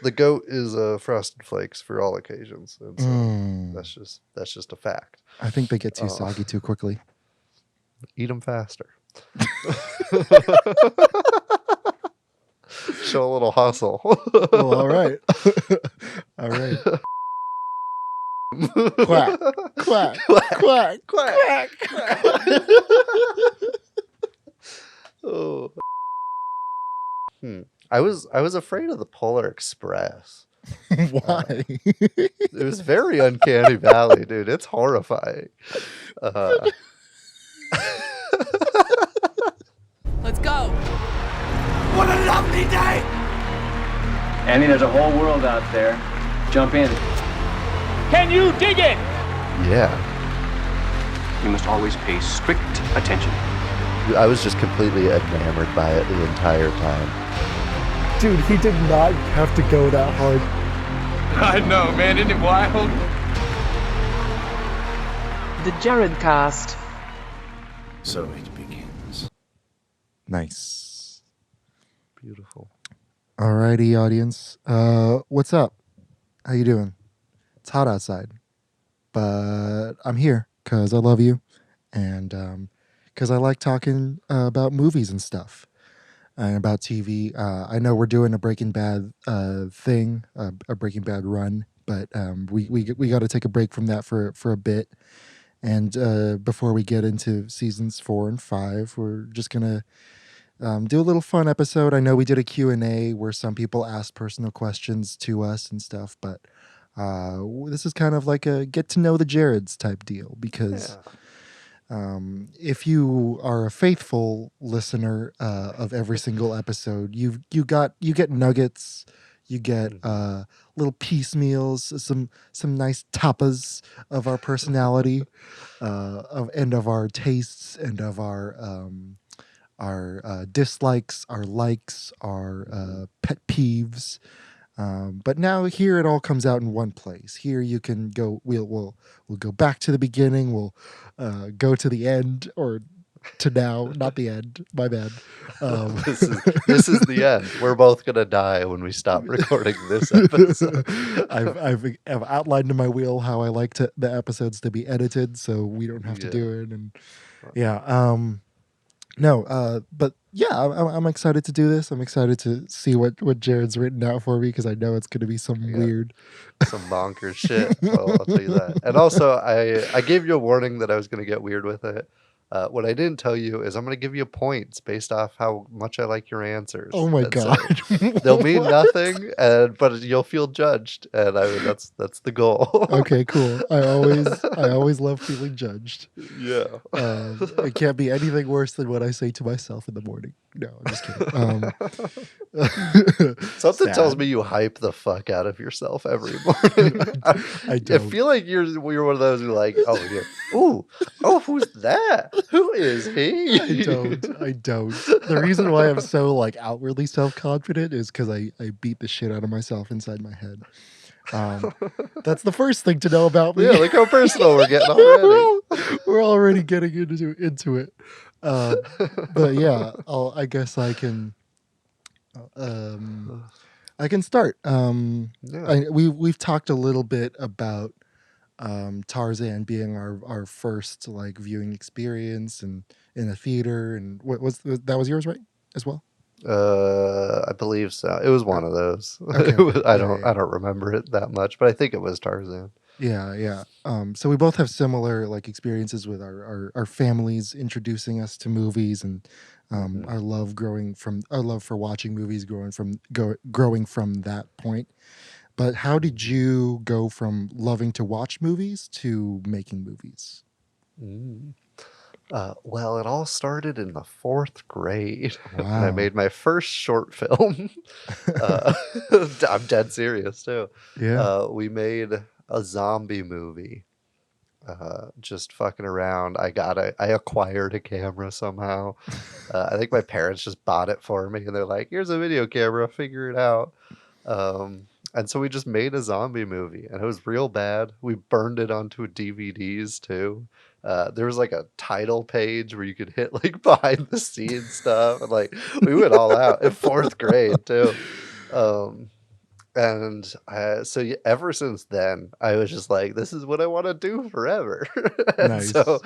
The goat is Frosted Flakes for all occasions, and so that's just a fact. I think they get too soggy too quickly. Eat them faster. Show a little hustle. Well, all right. All right. Quack, quack, quack, quack, quack. Oh. I was afraid of the Polar Express. Why? It was very uncanny valley, dude. It's horrifying. Let's go. What a lovely day! Andy, there's a whole world out there. Jump in. Can you dig it? Yeah. You must always pay strict attention. I was just completely enamored by it the entire time. Dude, he did not have to go that hard. I know, man. Isn't it wild? The Jared Cast. So it begins. Nice. Beautiful. Alrighty, audience. What's up? How you doing? It's hot outside, but I'm here because I love you, and because I like talking about movies and stuff, and about TV. I know we're doing a Breaking Bad thing, a Breaking Bad run, but we got to take a break from that for a bit. And before we get into seasons 4 and 5, we're just gonna do a little fun episode. I know we did a Q&A where some people asked personal questions to us and stuff, but this is kind of like a get to know the Jareds type deal, because if you are a faithful listener of every single episode, you get nuggets, you get little piecemeals, some nice tapas of our personality, of our tastes, and of our dislikes, our likes, our pet peeves. But now here it all comes out in one place. Here you can go. We'll go back to the beginning. We'll go to the end, or to now, not the end. My bad. This is the end. We're both gonna die when we stop recording this episode. I've outlined in my wheel how I like the episodes to be edited, so we don't have to do it. And but yeah, I'm excited to do this. I'm excited to see what Jared's written out for me, because I know it's going to be some weird, some bonkers shit. Well, I'll tell you that. And also, I gave you a warning that I was going to get weird with it. What I didn't tell you is I'm going to give you points based off how much I like your answers. Oh my god! So they'll mean nothing, but you'll feel judged, and that's the goal. Okay, cool. I always love feeling judged. Yeah. It can't be anything worse than what I say to myself in the morning. No, I'm just kidding. Something tells me you hype the fuck out of yourself every morning. I feel like you're one of those who like, oh, who's that? Who is he? I don't. The reason why I'm so like outwardly self-confident is because I beat the shit out of myself inside my head. That's the first thing to know about me. Yeah, look how personal we're getting already. We're already getting into it. But yeah, I guess I can start. We've talked a little bit about Tarzan being our first like viewing experience and in a theater, and what was that was yours, right, as well? I believe so. It was one of those. Okay. I don't remember it that much, but I think it was Tarzan. Yeah. So we both have similar like experiences with our families introducing us to movies, and our love for watching movies growing from that point. But how did you go from loving to watch movies to making movies? Well, it all started in the 4th grade. Wow. When I made my first short film. I'm dead serious too. Yeah. We made a zombie movie. Just fucking around. I acquired a camera somehow. I think my parents just bought it for me, and they're like, "Here's a video camera, figure it out." And so we just made a zombie movie, and it was real bad. We burned it onto DVDs too. There was like a title page where you could hit like behind the scenes stuff, and like we went all out in 4th grade too. And ever since then, I was just like, this is what I want to do forever. And Nice. so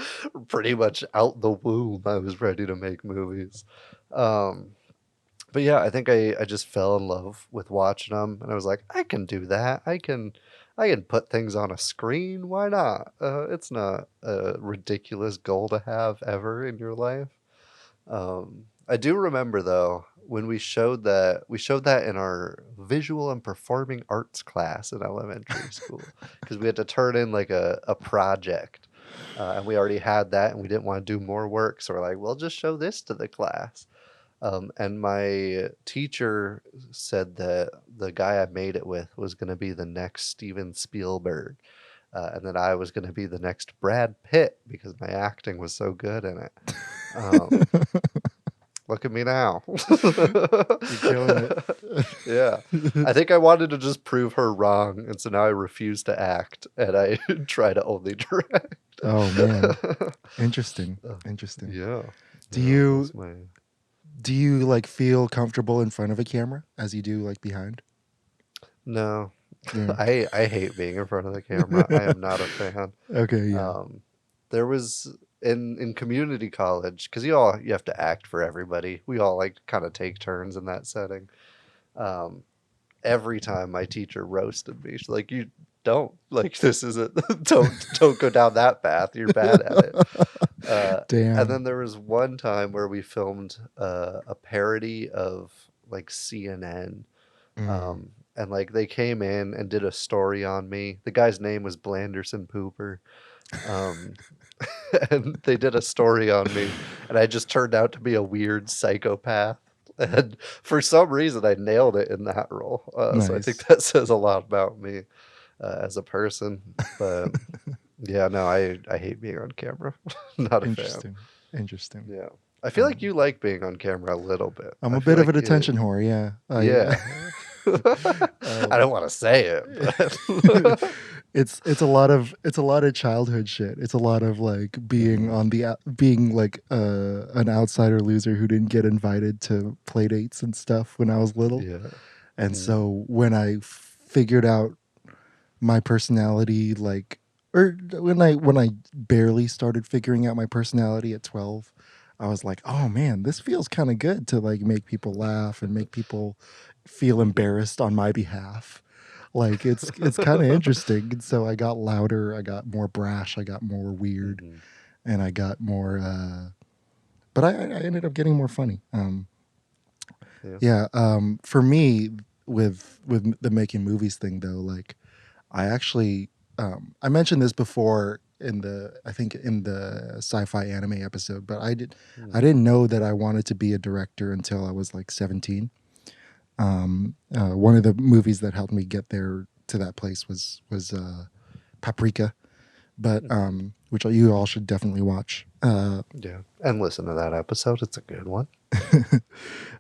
pretty much out the womb, I was ready to make movies. Um, but yeah, I think I just fell in love with watching them, and I was like, I can do that. I can put things on a screen. Why not? It's not a ridiculous goal to have ever in your life. I do remember though when we showed that in our visual and performing arts class in elementary school because we had to turn in like a project, and we already had that and we didn't want to do more work, so we're like, we'll just show this to the class. And my teacher said that the guy I made it with was going to be the next Steven Spielberg, and that I was going to be the next Brad Pitt because my acting was so good in it. Um, Look at me now. You're killing it. Yeah. I think I wanted to just prove her wrong, and so now I refuse to act and I try to only direct. Oh man, interesting. Interesting. Yeah. Do Yeah, you that's my... do you like feel comfortable in front of a camera as you do like behind? No. Yeah. I hate being in front of the camera. I am not a fan. Okay. Yeah. There was in community college, because you have to act for everybody. We all like kind of take turns in that setting. Um, every time my teacher roasted me, she's like, "You don't like this isn't don't go down that path. You're bad at it." Damn. And then there was one time where we filmed a parody of like CNN. And like they came in and did a story on me. The guy's name was Blanderson Pooper. Um, and they did a story on me, and I just turned out to be a weird psychopath. And for some reason, I nailed it in that role. So I think Nice. that says a lot about me as a person. But yeah, no, I hate being on camera. Not a fan. Interesting. Interesting. Yeah. I feel like you like being on camera a little bit. I'm I a feel bit of like an attention whore. Yeah. Yeah. I don't want to say it, but It's a lot of childhood shit. It's a lot of like being on the being like an outsider loser who didn't get invited to play dates and stuff when I was little. yeah. And so when I figured out my personality, like, or when I barely started figuring out my personality at 12, I was like, oh man, this feels kind of good to like make people laugh and make people feel embarrassed on my behalf. Like it's kind of interesting. And so I got louder, I got more brash, I got more weird, and I got more. But I ended up getting more funny. Yeah. For me, with the making movies thing though, like I actually I mentioned this before in the sci-fi anime episode, but I didn't know that I wanted to be a director until I was like 17. One of the movies that helped me get there to that place was Paprika, but which you all should definitely watch. Yeah, and listen to that episode. It's a good one.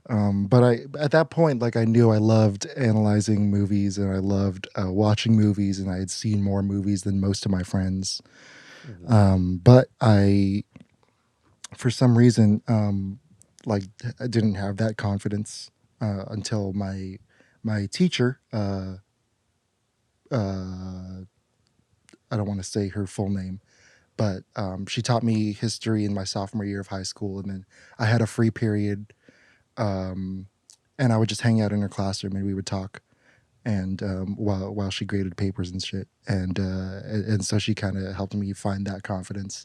But at that point, like I knew I loved analyzing movies and I loved watching movies, and I had seen more movies than most of my friends. But I, for some reason, like I didn't have that confidence until my teacher. I don't want to say her full name, but she taught me history in my sophomore year of high school, and then I had a free period, and I would just hang out in her classroom and we would talk, and while she graded papers and shit, and so she kind of helped me find that confidence.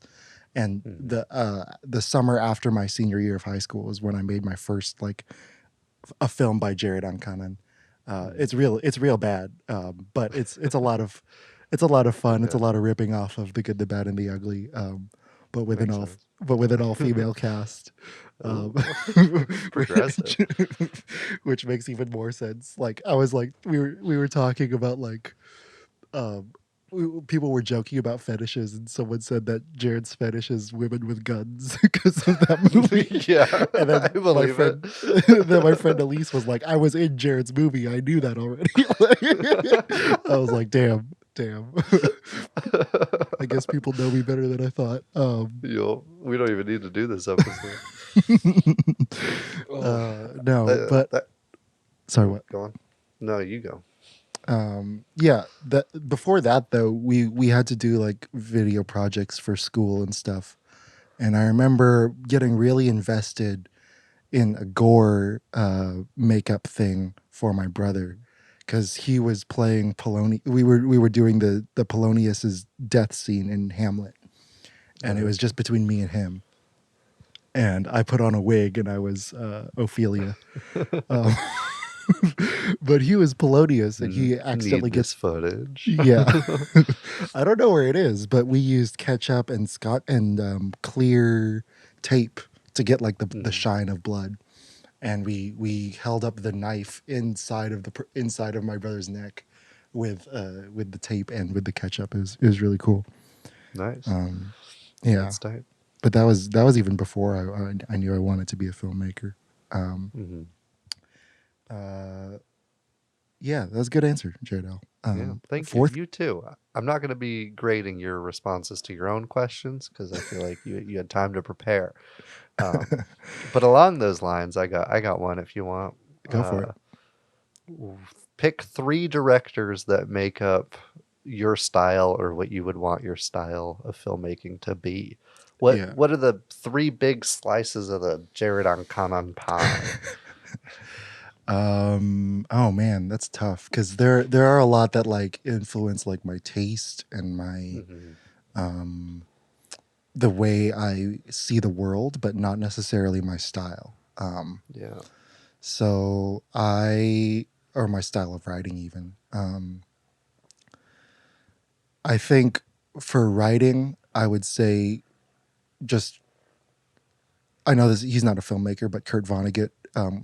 And the summer after my senior year of high school was when I made my first like a film by Jared Ankanan. It's real bad, but it's a lot of fun. It's a lot of ripping off of The Good, the Bad, and the Ugly, but with an all female cast, Progressive. which makes even more sense. Like I was like we were talking about like people were joking about fetishes, and someone said that Jared's fetish is women with guns because of that movie. Yeah, And then I believe it. Then my friend Elise was like, "I was in Jared's movie. I knew that already." I was like, "Damn." I guess people know me better than I thought. We don't even need to do this episode. No, but sorry, what? Go on. No, you go. Yeah, that before that though, we had to do like video projects for school and stuff. And I remember getting really invested in a gore makeup thing for my brother because he was playing Polonius. We were doing the Polonius's death scene in Hamlet, and it was just between me and him. And I put on a wig and I was Ophelia. Um, but he was Polonius and he accidentally Need this gets footage. yeah. I don't know where it is, but we used ketchup and clear tape to get like the shine of blood, and we held up the knife inside of inside of my brother's neck with the tape and with the ketchup. It was really cool. Nice. Yeah, That's tight. but that was even before I knew I wanted to be a filmmaker. Yeah, that's a good answer, Jared L. Yeah, thank fourth, you. You too. I'm not going to be grading your responses to your own questions because I feel like you had time to prepare. But along those lines, I got one if you want. Go for it. Pick 3 directors that make up your style or what you would want your style of filmmaking to be. What are the 3 big slices of the Jared on Kanan pie? Oh man, that's tough because there are a lot that like influence like my taste and my the way I see the world, but not necessarily my style. Yeah. So or my style of writing even. I think for writing, I would say just I know this he's not a filmmaker, but Kurt Vonnegut,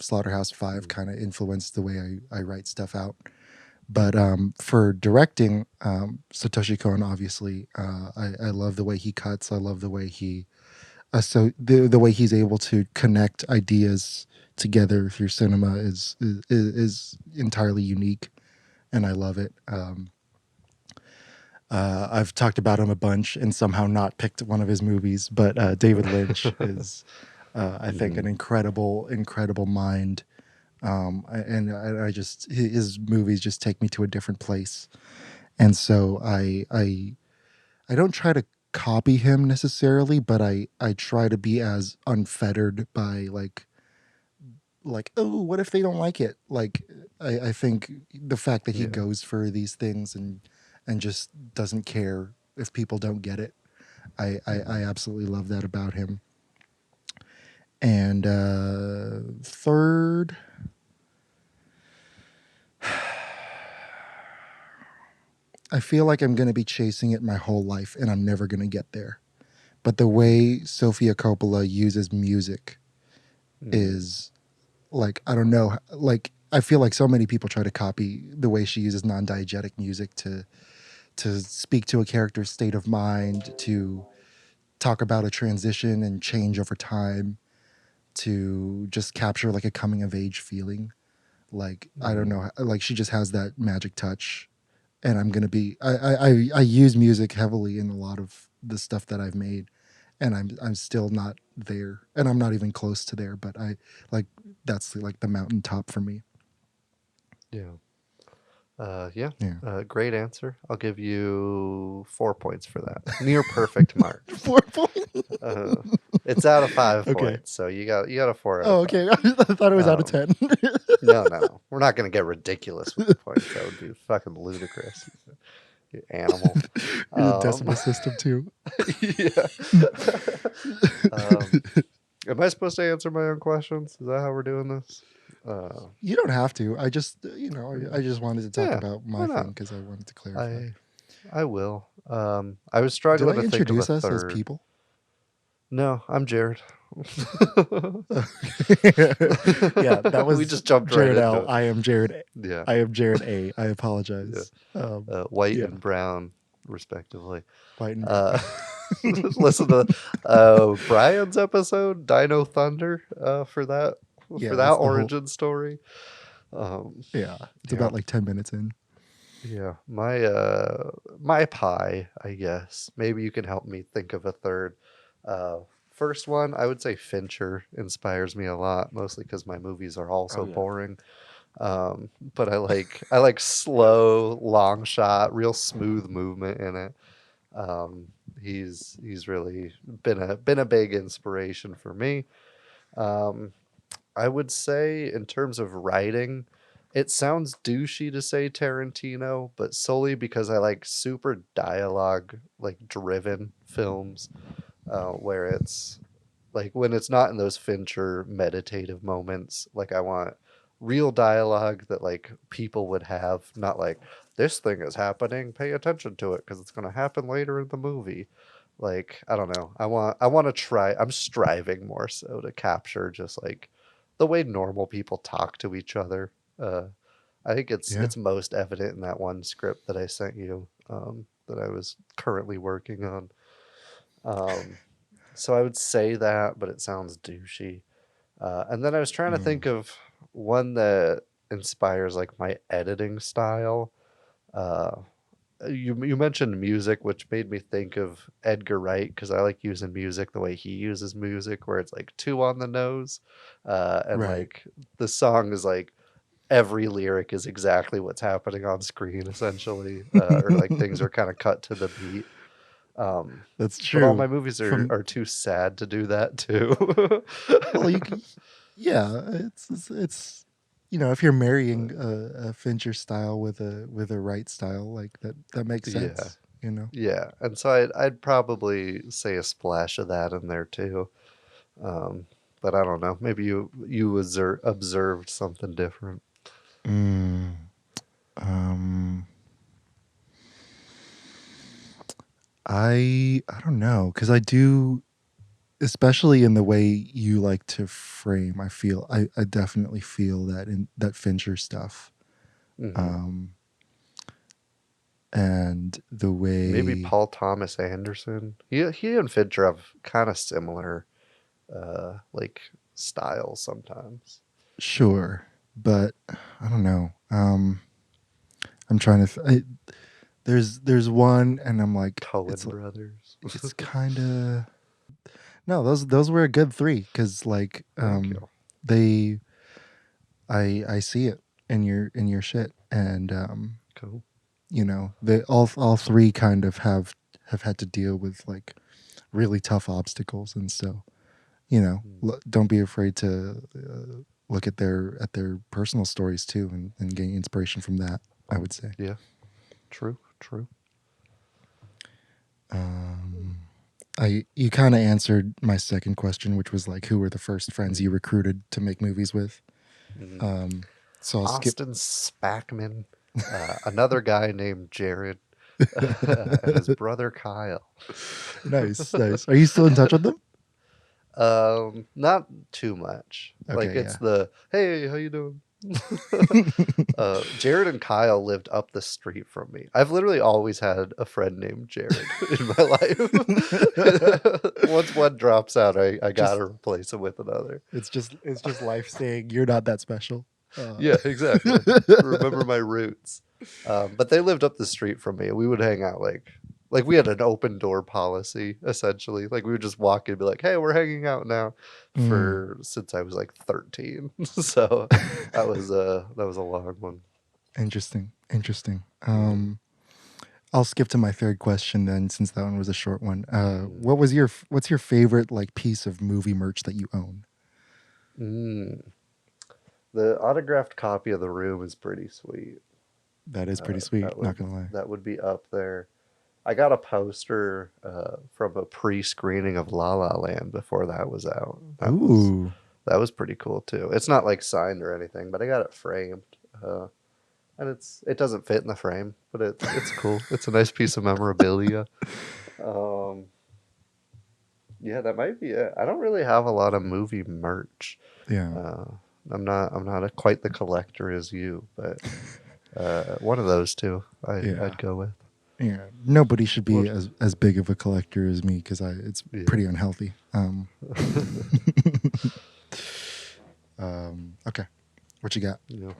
Slaughterhouse-Five kind of influenced the way I write stuff out. But for directing, Satoshi Kon, obviously, I love the way he cuts. I love the way the way he's able to connect ideas together through cinema is entirely unique, and I love it. I've talked about him a bunch and somehow not picked one of his movies, but David Lynch is, I think, an incredible mind. And I just his movies just take me to a different place, and so I don't try to copy him necessarily, but I try to be as unfettered by like oh, what if they don't like it? Like I think the fact that he goes for these things and just doesn't care if people don't get it. I absolutely love that about him. And third, I feel like I'm going to be chasing it my whole life and I'm never going to get there. But the way Sofia Coppola uses music is like, I don't know, like I feel like so many people try to copy the way she uses non-diegetic music to speak to a character's state of mind, to talk about a transition and change over time, to just capture like a coming of age feeling. Like, I don't know, like she just has that magic touch. And I'm going to be, I use music heavily in a lot of the stuff that I've made, and I'm still not there, and I'm not even close to there, but that's like the mountaintop for me. Yeah. Great answer. I'll give you 4 points for that. Near perfect mark. 4 points. It's out of 5 Okay. points, so you got a 4. Oh, okay. I thought it was out of 10. No. We're not going to get ridiculous with the points. That would be fucking ludicrous. You animal. Decimal system too. Yeah. Am I supposed to answer my own questions? Is that how we're doing this? You don't have to. I just, I just wanted to talk about my why not? thing because I wanted to clarify. I will. I was struggling Did I to think of introduce a us as third. people? No, I'm Jared. Yeah, that was We just jumped Jared right L. into it. I am Jared. Yeah. I am Jared A. I apologize. White yeah. and brown, respectively. White and Listen to Brian's episode, Dino Thunder, for that Yeah, for that's that the origin story. Yeah, it's about like 10 minutes in. Yeah, my pie, I guess. Maybe you can help me think of a third. First one, I would say Fincher inspires me a lot, mostly because my movies are all so boring. But I like slow, long shot, real smooth movement in it. Um, he's really been a big inspiration for me. Um, I would say in terms of writing, it sounds douchey to say Tarantino, but solely because I like super dialogue like driven films, where it's like when it's not in those Fincher meditative moments, like I want real dialogue that like people would have, not like this thing is happening, pay attention to it because it's going to happen later in the movie. Like I don't know. I want to try. I'm striving more so to capture just like the way normal people talk to each other. Uh, I think it's Yeah. it's most evident in that one script that I sent you, that I was currently working on. Um, so I would say that, but it sounds douchey. And then I was trying to think Mm. of one that inspires like my editing style. Uh, you mentioned music, which made me think of Edgar Wright because I like using music the way he uses music, where it's like two on the nose, and Right. like the song is like every lyric is exactly what's happening on screen, essentially, or like things are kind of cut to the beat. Um, That's but all my true. movies are From are too sad to do that too. well, yeah, it's if you're marrying a Fincher style with a Wright style, like that makes Yeah, sense. You know. yeah, and so I'd probably say a splash of that in there too. Um, but I don't know. Maybe you observed something different. Mm, um, I don't know because I do, especially in the way you like to frame. I definitely feel that in that Fincher stuff, Hmm. um, and the Maybe way Paul Thomas Anderson. He and Fincher have kind of similar like styles sometimes. sure, but I don't know. I'm trying to. There's one, and I'm like, Cohen brothers. it's kind of no. Those were a good three because like Thank you. they I see it in your shit, and Cool. they all three kind of have had to deal with like really tough obstacles, and so Mm. don't be afraid to look at their personal stories too, and gain inspiration from that. I would say. Yeah. True. True. Um, I you kind of answered my second question, which was like, who were the first friends you recruited to make movies with? Mhm. Um, so I'll skip. Austin Spackman, another guy named Jared, and his brother Kyle. Nice, nice. Are you still in touch with them? Not too much. Like Okay, it's yeah. the hey, how you doing? Jared and Kyle lived up the street from me. I've literally always had a friend named Jared in my life. Once one drops out, I Just gotta replace him with another. it's just life saying you're not that special. Yeah, exactly. Remember my roots. But they lived up the street from me, and we would hang out like we had an open door policy essentially. Like we would just walk in and be like, "Hey, we're hanging out now," Mm. for since I was like 13. So that was a long one. Interesting, interesting. Yeah. I'll skip to my third question then, since that one was a short one. Mm. What's your favorite like piece of movie merch that you own? Mm. The autographed copy of The Room is pretty sweet. That is pretty That sweet. Not would gonna lie. that would be up there. I got a poster from a pre-screening of La La Land before that was out. Ooh, That was pretty cool too. It's not like signed or anything, but I got it framed, uh, and it doesn't fit in the frame, but it's cool. It's a nice piece of memorabilia. Um, yeah, that might be it. I don't really have a lot of movie merch. yeah. Uh, I'm not quite the collector as you, but one of those two Yeah. I'd go with. Yeah, nobody should be What? as big of a collector as me because it's Yeah. pretty unhealthy. Okay, what you got? Yeah.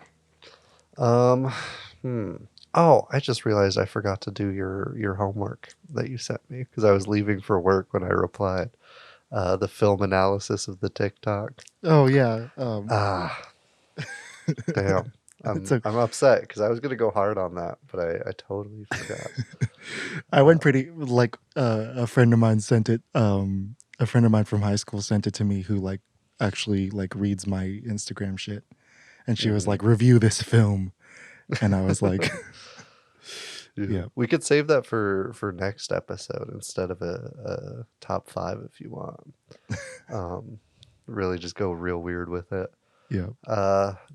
Um, hmm. Oh, I just realized I forgot to do your homework that you sent me because I was leaving for work when I replied. The film analysis of the TikTok. Oh yeah, Ah, damn. I'm upset because I was gonna go hard on that, but I totally forgot. I went pretty like a friend of mine sent it. A friend of mine from high school sent it to me who like actually like reads my Instagram shit, and she was like, "Review this film," and I was like, "Yeah, We could save that for next episode instead of a top 5 if you want. Really just go real weird with it. yeah."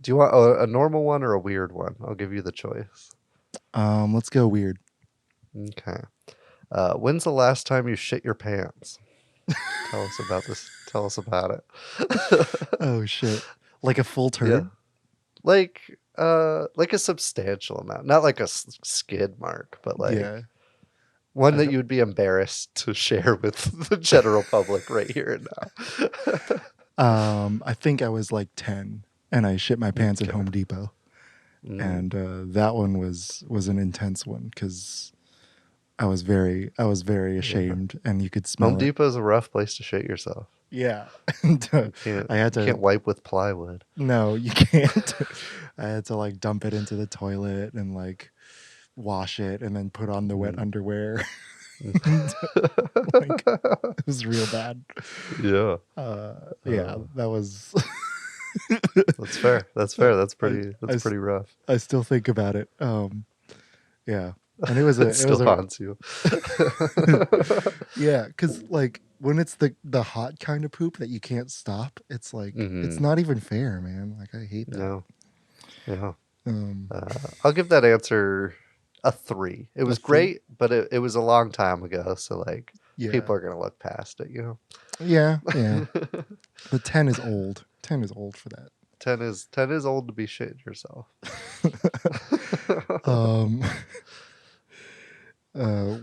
Do you want a normal one or a weird one? I'll give you the choice. Let's go weird. Okay. When's the last time you shit your pants? Tell us about this. Tell us about it. Oh shit! Like a full turd. Yeah. Like a substantial amount, not like a skid mark, but like Yeah. one that you would be embarrassed to share with the general public right here and now. I think I was like 10, and I shit my pants at Home Depot, and that one was an intense one because I was very ashamed, and you could smell Home it. Depot's a rough place to shit yourself. Yeah, and, I had to. You can't wipe with plywood. No, you can't. I had to like dump it into the toilet and like wash it, and then put on the wet underwear. Like, it was real bad. Yeah. Yeah, that was. That's fair. That's fair. That's pretty rough. I still think about it. Yeah, and it was It still haunts you. Yeah, because like when it's the hot kind of poop that you can't stop, it's like it's not even fair, man. Like I hate that. No. Yeah. Um, I'll give that answer a 3. It was 3? great, but it was a long time ago, so like Yeah. people are gonna look past it, you know. Yeah, yeah. But 10 is old. 10 is old for that. 10 is old to be shitting yourself.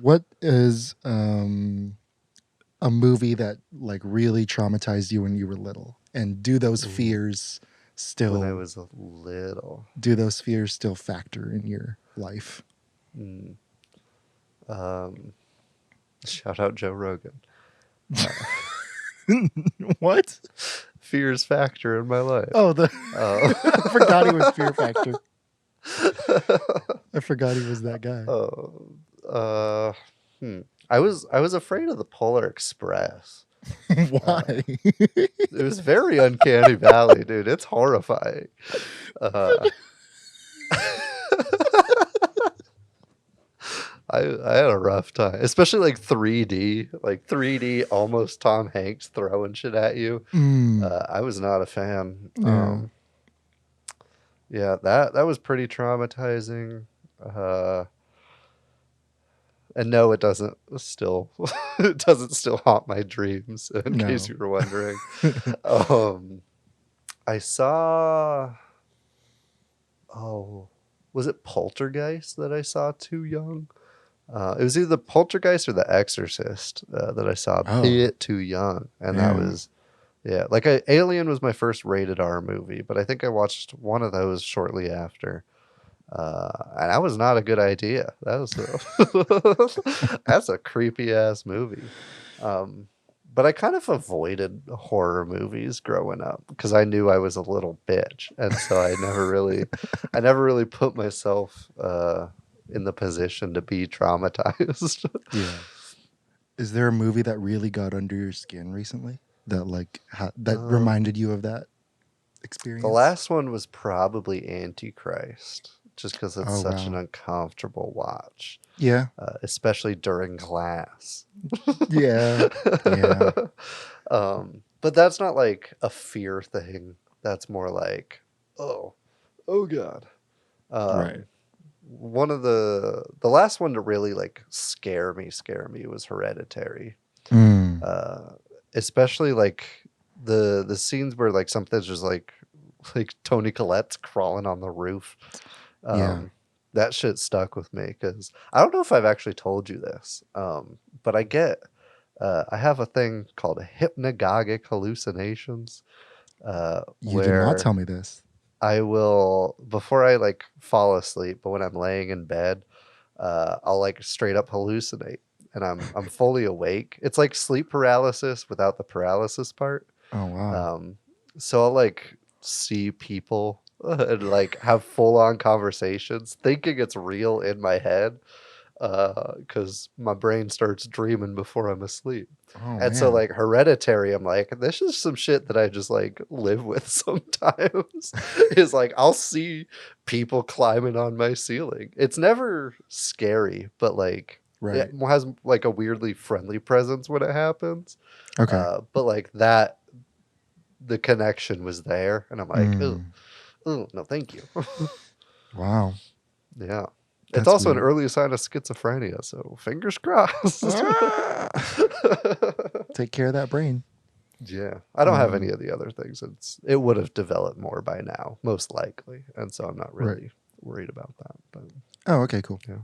What is a movie that like really traumatized you when you were little? And do those fears still When I was a little. do those fears still factor in your life? Shout out Joe Rogan. What? Fears factor in my life. Oh, I forgot he was Fear Factor. I forgot he was that guy. I was afraid of the Polar Express. Why? It was very uncanny valley, dude. It's horrifying. I had a rough time, especially like 3D almost Tom Hanks throwing shit at you. I was not a fan. Yeah, that was pretty traumatizing. And no, it doesn't still haunt my dreams, in case you were wondering. I saw was it Poltergeist that I saw too young? It was either Poltergeist or The Exorcist that I saw a bit too young, and that was like Alien was my first rated R movie, but I think I watched one of those shortly after. And that was not a good idea. That was that's a creepy ass movie. But I kind of avoided horror movies growing up because I knew I was a little bitch, and so I never really put myself in the position to be traumatized. Yeah. Is there a movie that really got under your skin recently that like that reminded you of that experience? The last one was probably Antichrist, just because it's such an uncomfortable watch. Yeah. Especially during class. Yeah. Yeah. But that's not like a fear thing. That's more like, oh God. Right. One of the last one to really like scare me was Hereditary. Especially like the scenes where like something's just like Toni Collette's crawling on the roof. That shit stuck with me because I don't know if I've actually told you this, but I have a thing called hypnagogic hallucinations. You did not tell me this. I will, before I like fall asleep, but when I'm laying in bed, I'll like straight up hallucinate, and I'm fully awake. It's like sleep paralysis without the paralysis part. Oh wow. So I'll like see people and like have full on conversations, thinking it's real in my head, because my brain starts dreaming before I'm asleep. Oh And so, man. like, Hereditary, I'm like, this is some shit that I just like live with sometimes. Is like, I'll see people climbing on my ceiling. It's never scary, but like, Right. it has like a weirdly friendly presence when it happens. Okay. But like that, the connection was there, and I'm like, oh, Mm. oh, no, thank you. Wow. Yeah. It's That's also an weird. early sign of schizophrenia, so fingers crossed. Ah! Take care of that brain. Yeah. I don't have any Um, of the other things. It would have developed more by now, most likely. And so I'm not right. really worried about that. But Oh, okay, cool. yeah.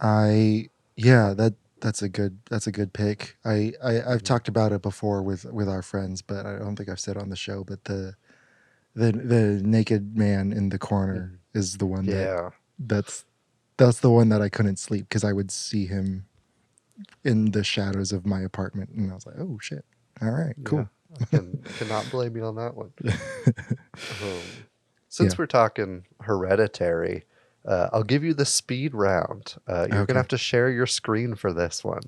I yeah, that's a good pick. I've talked about it before with our friends, but I don't think I've said it on the show. But the naked man in the corner is the one Yeah. that's the one that I couldn't sleep because I would see him in the shadows of my apartment, and I was like, oh shit, all right, Yeah. cool. Cannot blame you on that one. Um, Yeah. since we're talking Hereditary, I'll give you the speed round. You're going Okay. to have to share your screen for this one.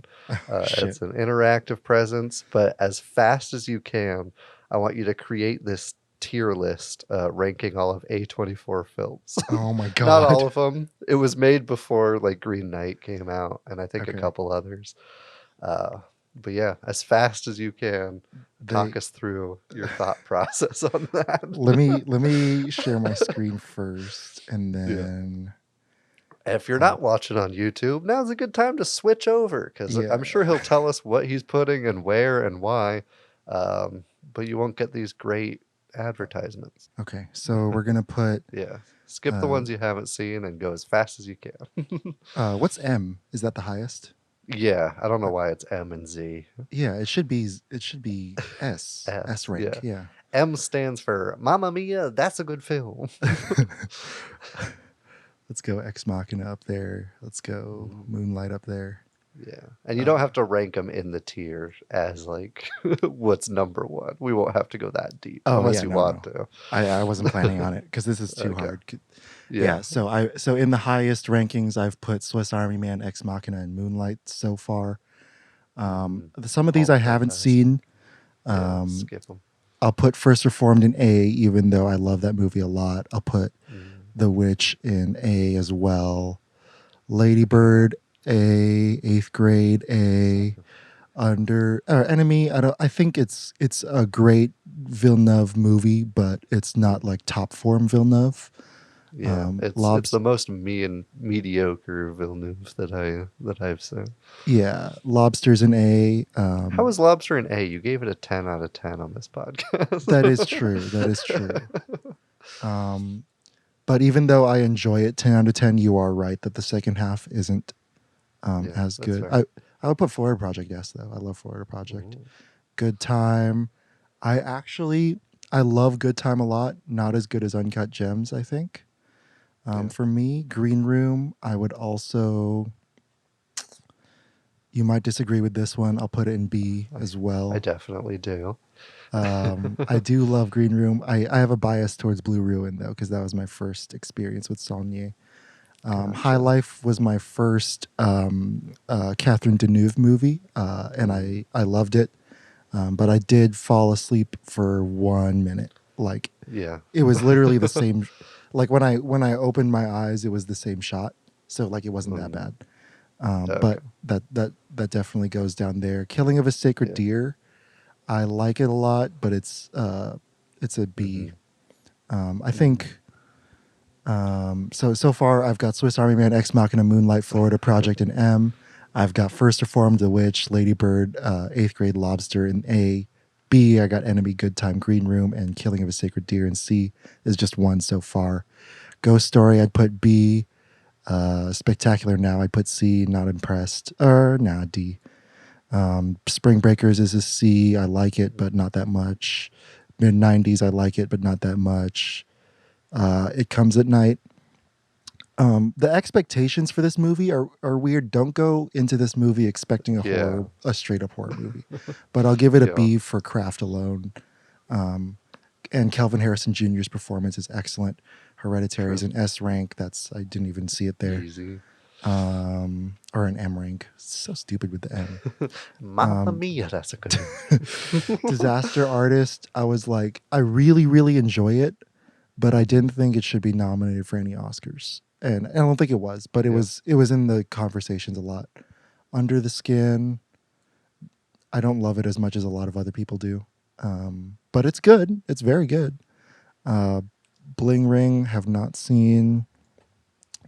Shit. It's an interactive presence, but as fast as you can, I want you to create this tier list ranking all of A24 films. Oh my god. Not all of them. It was made before like Green Knight came out, and I think a Okay. couple others. But yeah, as fast as you can, talk us through your thought process on that. let me share my screen first, and then If you're not watching on YouTube, now's a good time to switch over, because Yeah. I'm sure he'll tell us what he's putting and where and why. But you won't get these great advertisements. okay. So we're gonna put Yeah. Skip the ones you haven't seen and go as fast as you can. what's M? Is that the highest? Yeah, I don't know why it's M and Z. Yeah, it should be S S, rank. yeah. Yeah. M stands for Mamma Mia, that's a good film. Let's go Ex Machina up there. Let's go Moonlight up there. Yeah. And you don't have to rank them in the tier as like what's number one. We won't have to go that deep unless you want to. I wasn't planning on it because this is too Okay. hard. Yeah. So in the highest rankings, I've put Swiss Army Man, Ex Machina, and Moonlight so far. Some of these I haven't seen. Skip them. I'll put First Reformed in A, even though I love that movie a lot. I'll put The Witch in A as well. Lady Bird A, Eighth Grade A, Enemy. I think it's a great Villeneuve movie, but it's not like top form Villeneuve. Yeah, it's the most mediocre Villeneuve that I've seen. Yeah, Lobster's an A. How was Lobster an A? You gave it a 10 out of 10 on this podcast. That is true. That is true. But even though I enjoy it 10 out of 10, you are right that the second half isn't as good. Fair. I would put Florida Project, yes, though. I love Florida Project. Good Time. I love Good Time a lot. Not as good as Uncut Gems, I think. For me, Green Room, I would also... You might disagree with this one. I'll put it in B as well. I definitely do. I do love Green Room. I have a bias towards Blue Ruin, though, because that was my first experience with Saulnier. High Life was my first Catherine Deneuve movie, and I loved it. But I did fall asleep for 1 minute. Like, Yeah. it was literally the same. Like when I opened my eyes, it was the same shot. So like it wasn't that bad. But that definitely goes down there. Killing of a Sacred Deer, I like it a lot, but it's a B. I think. So far I've got Swiss Army Man, Ex Machina, Moonlight, Florida Project in M. I've got First Reformed, The Witch, Lady Bird, Eighth Grade, Lobster in A. B, I got Enemy, Good Time, Green Room, and Killing of a Sacred Deer in C. Is just one so far. Ghost Story, I'd put B. Spectacular Now, I'd put C. Not impressed. D. Spring Breakers is a C. I like it, but not that much. Mid-90s, I like it, but not that much. It Comes at Night. The expectations for this movie are weird. Don't go into this movie expecting a straight up horror movie. But I'll give it a B for craft alone. and Kelvin Harrison Jr.'s performance is excellent. Hereditary is True. an S rank. I didn't even see it there. Easy. Or an M rank. So stupid with the M. Mamma mia, that's a good one. Disaster Artist, I was like, I really, really enjoy it, but I didn't think it should be nominated for any Oscars. And I don't think it was, but it was in the conversations a lot. Under the Skin, I don't love it as much as a lot of other people do. But it's good. It's very good. Bling Ring, have not seen.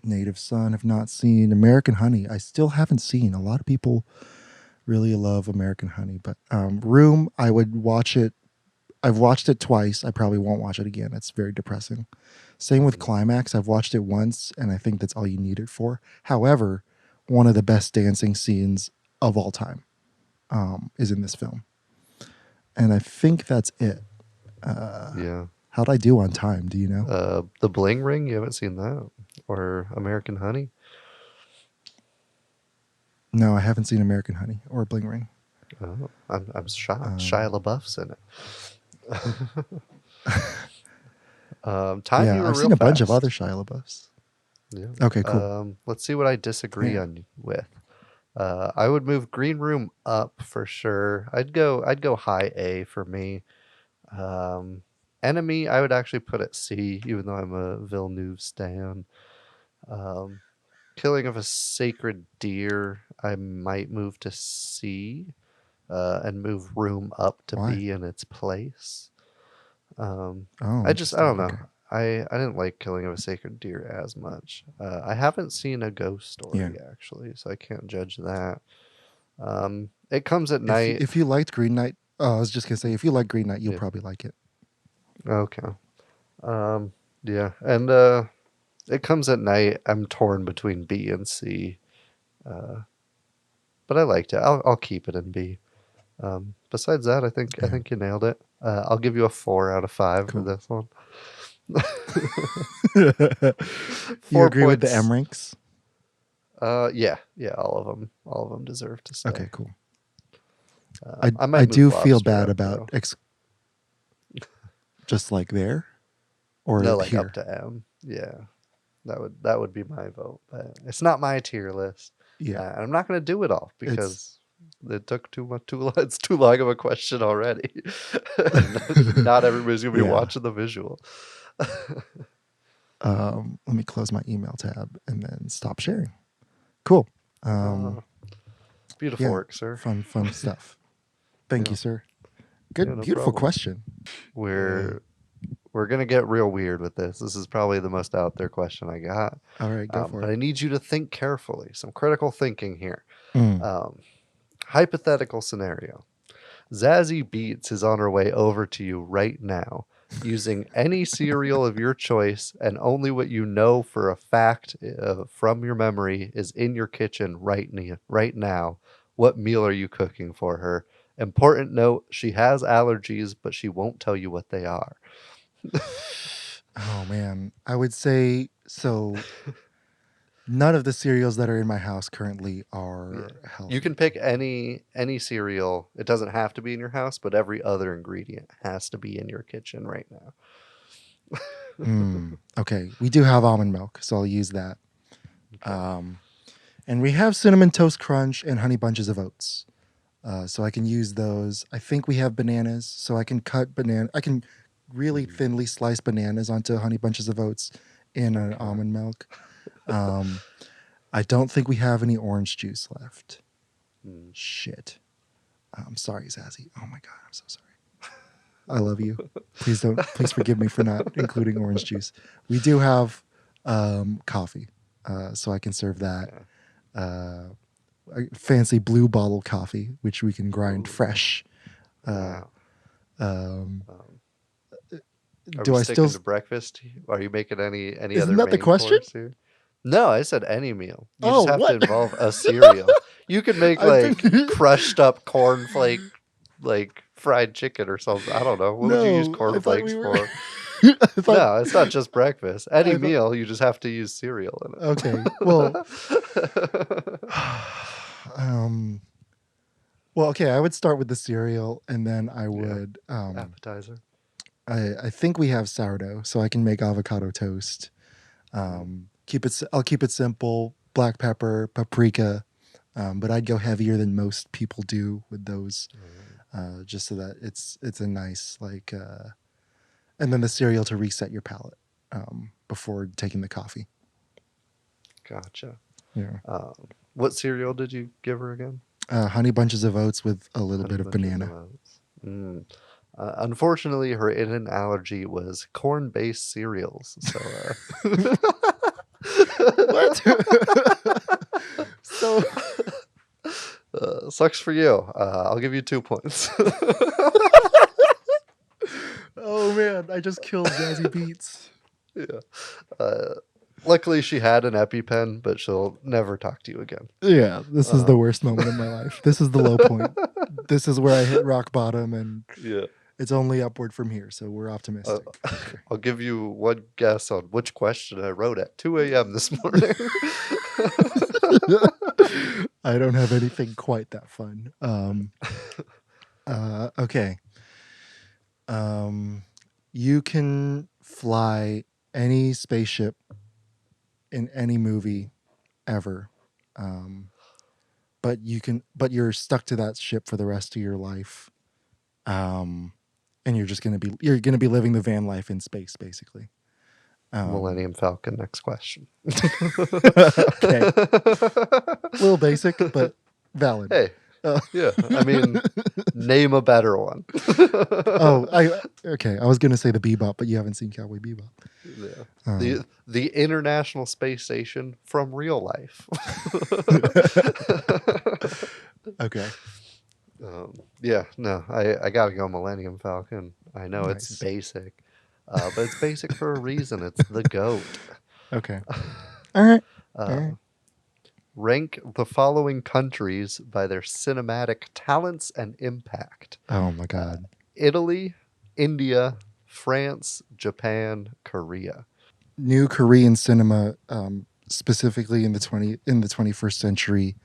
Native Son, have not seen. American Honey, I still haven't seen. A lot of people really love American Honey, but Room, I would watch it. I've watched it twice. I probably won't watch it again. It's very depressing. Same with Climax. I've watched it once, and I think that's all you need it for. However, one of the best dancing scenes of all time is in this film. And I think that's it. Yeah. How'd I do on time? Do you know? The Bling Ring, you haven't seen that? Or American Honey? No, I haven't seen American Honey or Bling Ring. Oh, I'm shocked. Shia LaBeouf's in it. Time you were I've real seen a bunch of fast. other Shia LaBeoufs. Yeah. Okay, cool. Let's see what I disagree on with. I would move Green Room up for sure. I'd go high A for me. Enemy, I would actually put at C, even though I'm a Villeneuve stan. Killing of a Sacred Deer, I might move to C, and move Room up to Why? B in its place. I don't interesting. know. Okay. I didn't like Killing of a Sacred Deer as much. I haven't seen A Ghost Story actually, so I can't judge that. It Comes at Night. If you liked Green Knight, I was just gonna say, if you like Green Knight, you'll probably like it. Okay. Yeah, and It Comes at Night, I'm torn between B and C. But I liked it. I'll keep it in B. Besides that, I think you nailed it. I'll give you a 4 out of 5 for this one. You 4 agree with the points. M ranks? Yeah, all of them deserve to stay. Okay, cool. I might I move do feel Lobster bad up, about though. just like there, or No, like here. up to M. Yeah, that would be my vote, but it's not my tier list. Yeah. And I'm not going to do it all because it took too much. It's too long of a question already. Not everybody's going to be watching the visual. Let me close my email tab and then stop sharing. Cool. Beautiful work, sir. Fun stuff. Thank you, sir. Good, Yeah, no beautiful problem. question. We're gonna get real weird with this. This is probably the most out there question I got. All right, go for But it. I need you to think carefully. Some critical thinking here. Mm. Hypothetical scenario. Zazie Beetz is on her way over to you right now, using any cereal of your choice, and only what you know for a fact from your memory is in your kitchen right now. What meal are you cooking for her? Important note, she has allergies, but she won't tell you what they are. Oh man, I would say so. None of the cereals that are in my house currently are healthy. You can pick any cereal. It doesn't have to be in your house, but every other ingredient has to be in your kitchen right now. Okay, we do have almond milk, so I'll use that. Okay. And we have Cinnamon Toast Crunch and Honey Bunches of Oats. So I can use those. I think we have bananas, so I can cut banana. I can really thinly slice bananas onto Honey Bunches of Oats in an almond milk. I don't think we have any orange juice left. Shit. I'm sorry, Zazie. Oh my God, I'm so sorry. I love you. Please forgive me for not including orange juice. We do have coffee, so I can serve that. Fancy blue bottle coffee, which we can grind fresh. Wow. Are Do we I sticking still to breakfast? Are you making any Isn't other that the main question? course here? No, I said any meal. You Oh, just have what? to involve a cereal. You could make I've been- crushed up cornflake, fried chicken or something. I don't know. What would you use No, I thought cornflakes we were- for? I thought- No, it's not just breakfast. Any thought- meal, you just have to use cereal in it. Okay. Well, okay. I would start with the cereal, and then I would. Appetizer. I think we have sourdough, so I can make avocado toast. I'll keep it simple. Black pepper, paprika, but I'd go heavier than most people do with those, just so that it's a nice like, and then the cereal to reset your palate before taking the coffee. Gotcha. Yeah, What cereal did you give her again? honey bunches of oats with a little Honey bit of Bunches banana. Oats. Unfortunately, her in allergy was corn-based cereals. So, What? So sucks for you. I'll give you 2 points. oh man, I just killed Zazie Beetz. Yeah. Luckily, she had an EpiPen, but she'll never talk to you again. Yeah, this is the worst moment of my life. This is the low point. This is where I hit rock bottom, and Yeah. it's only upward from here. So we're optimistic. I'll give you one guess on which question I wrote at 2 a.m. this morning. I don't have anything quite that fun. Okay. You can fly any spaceship in any movie ever, but you're stuck to that ship for the rest of your life, and you're gonna be living the van life in space, basically. Millennium Falcon, next question. Okay. A little basic, but valid. Hey, yeah, I mean, name a better one. Okay. I was gonna say the Bebop, but you haven't seen Cowboy Bebop. Yeah. The International Space Station from real life. Okay. Yeah, no, I gotta go Millennium Falcon. I know it's Nice. basic, but it's basic for a reason. It's the GOAT. Okay. All right. All right. Rank the following countries by their cinematic talents and impact: Oh my God. Italy, India, France, Japan, Korea. New Korean cinema, specifically in the 21st century,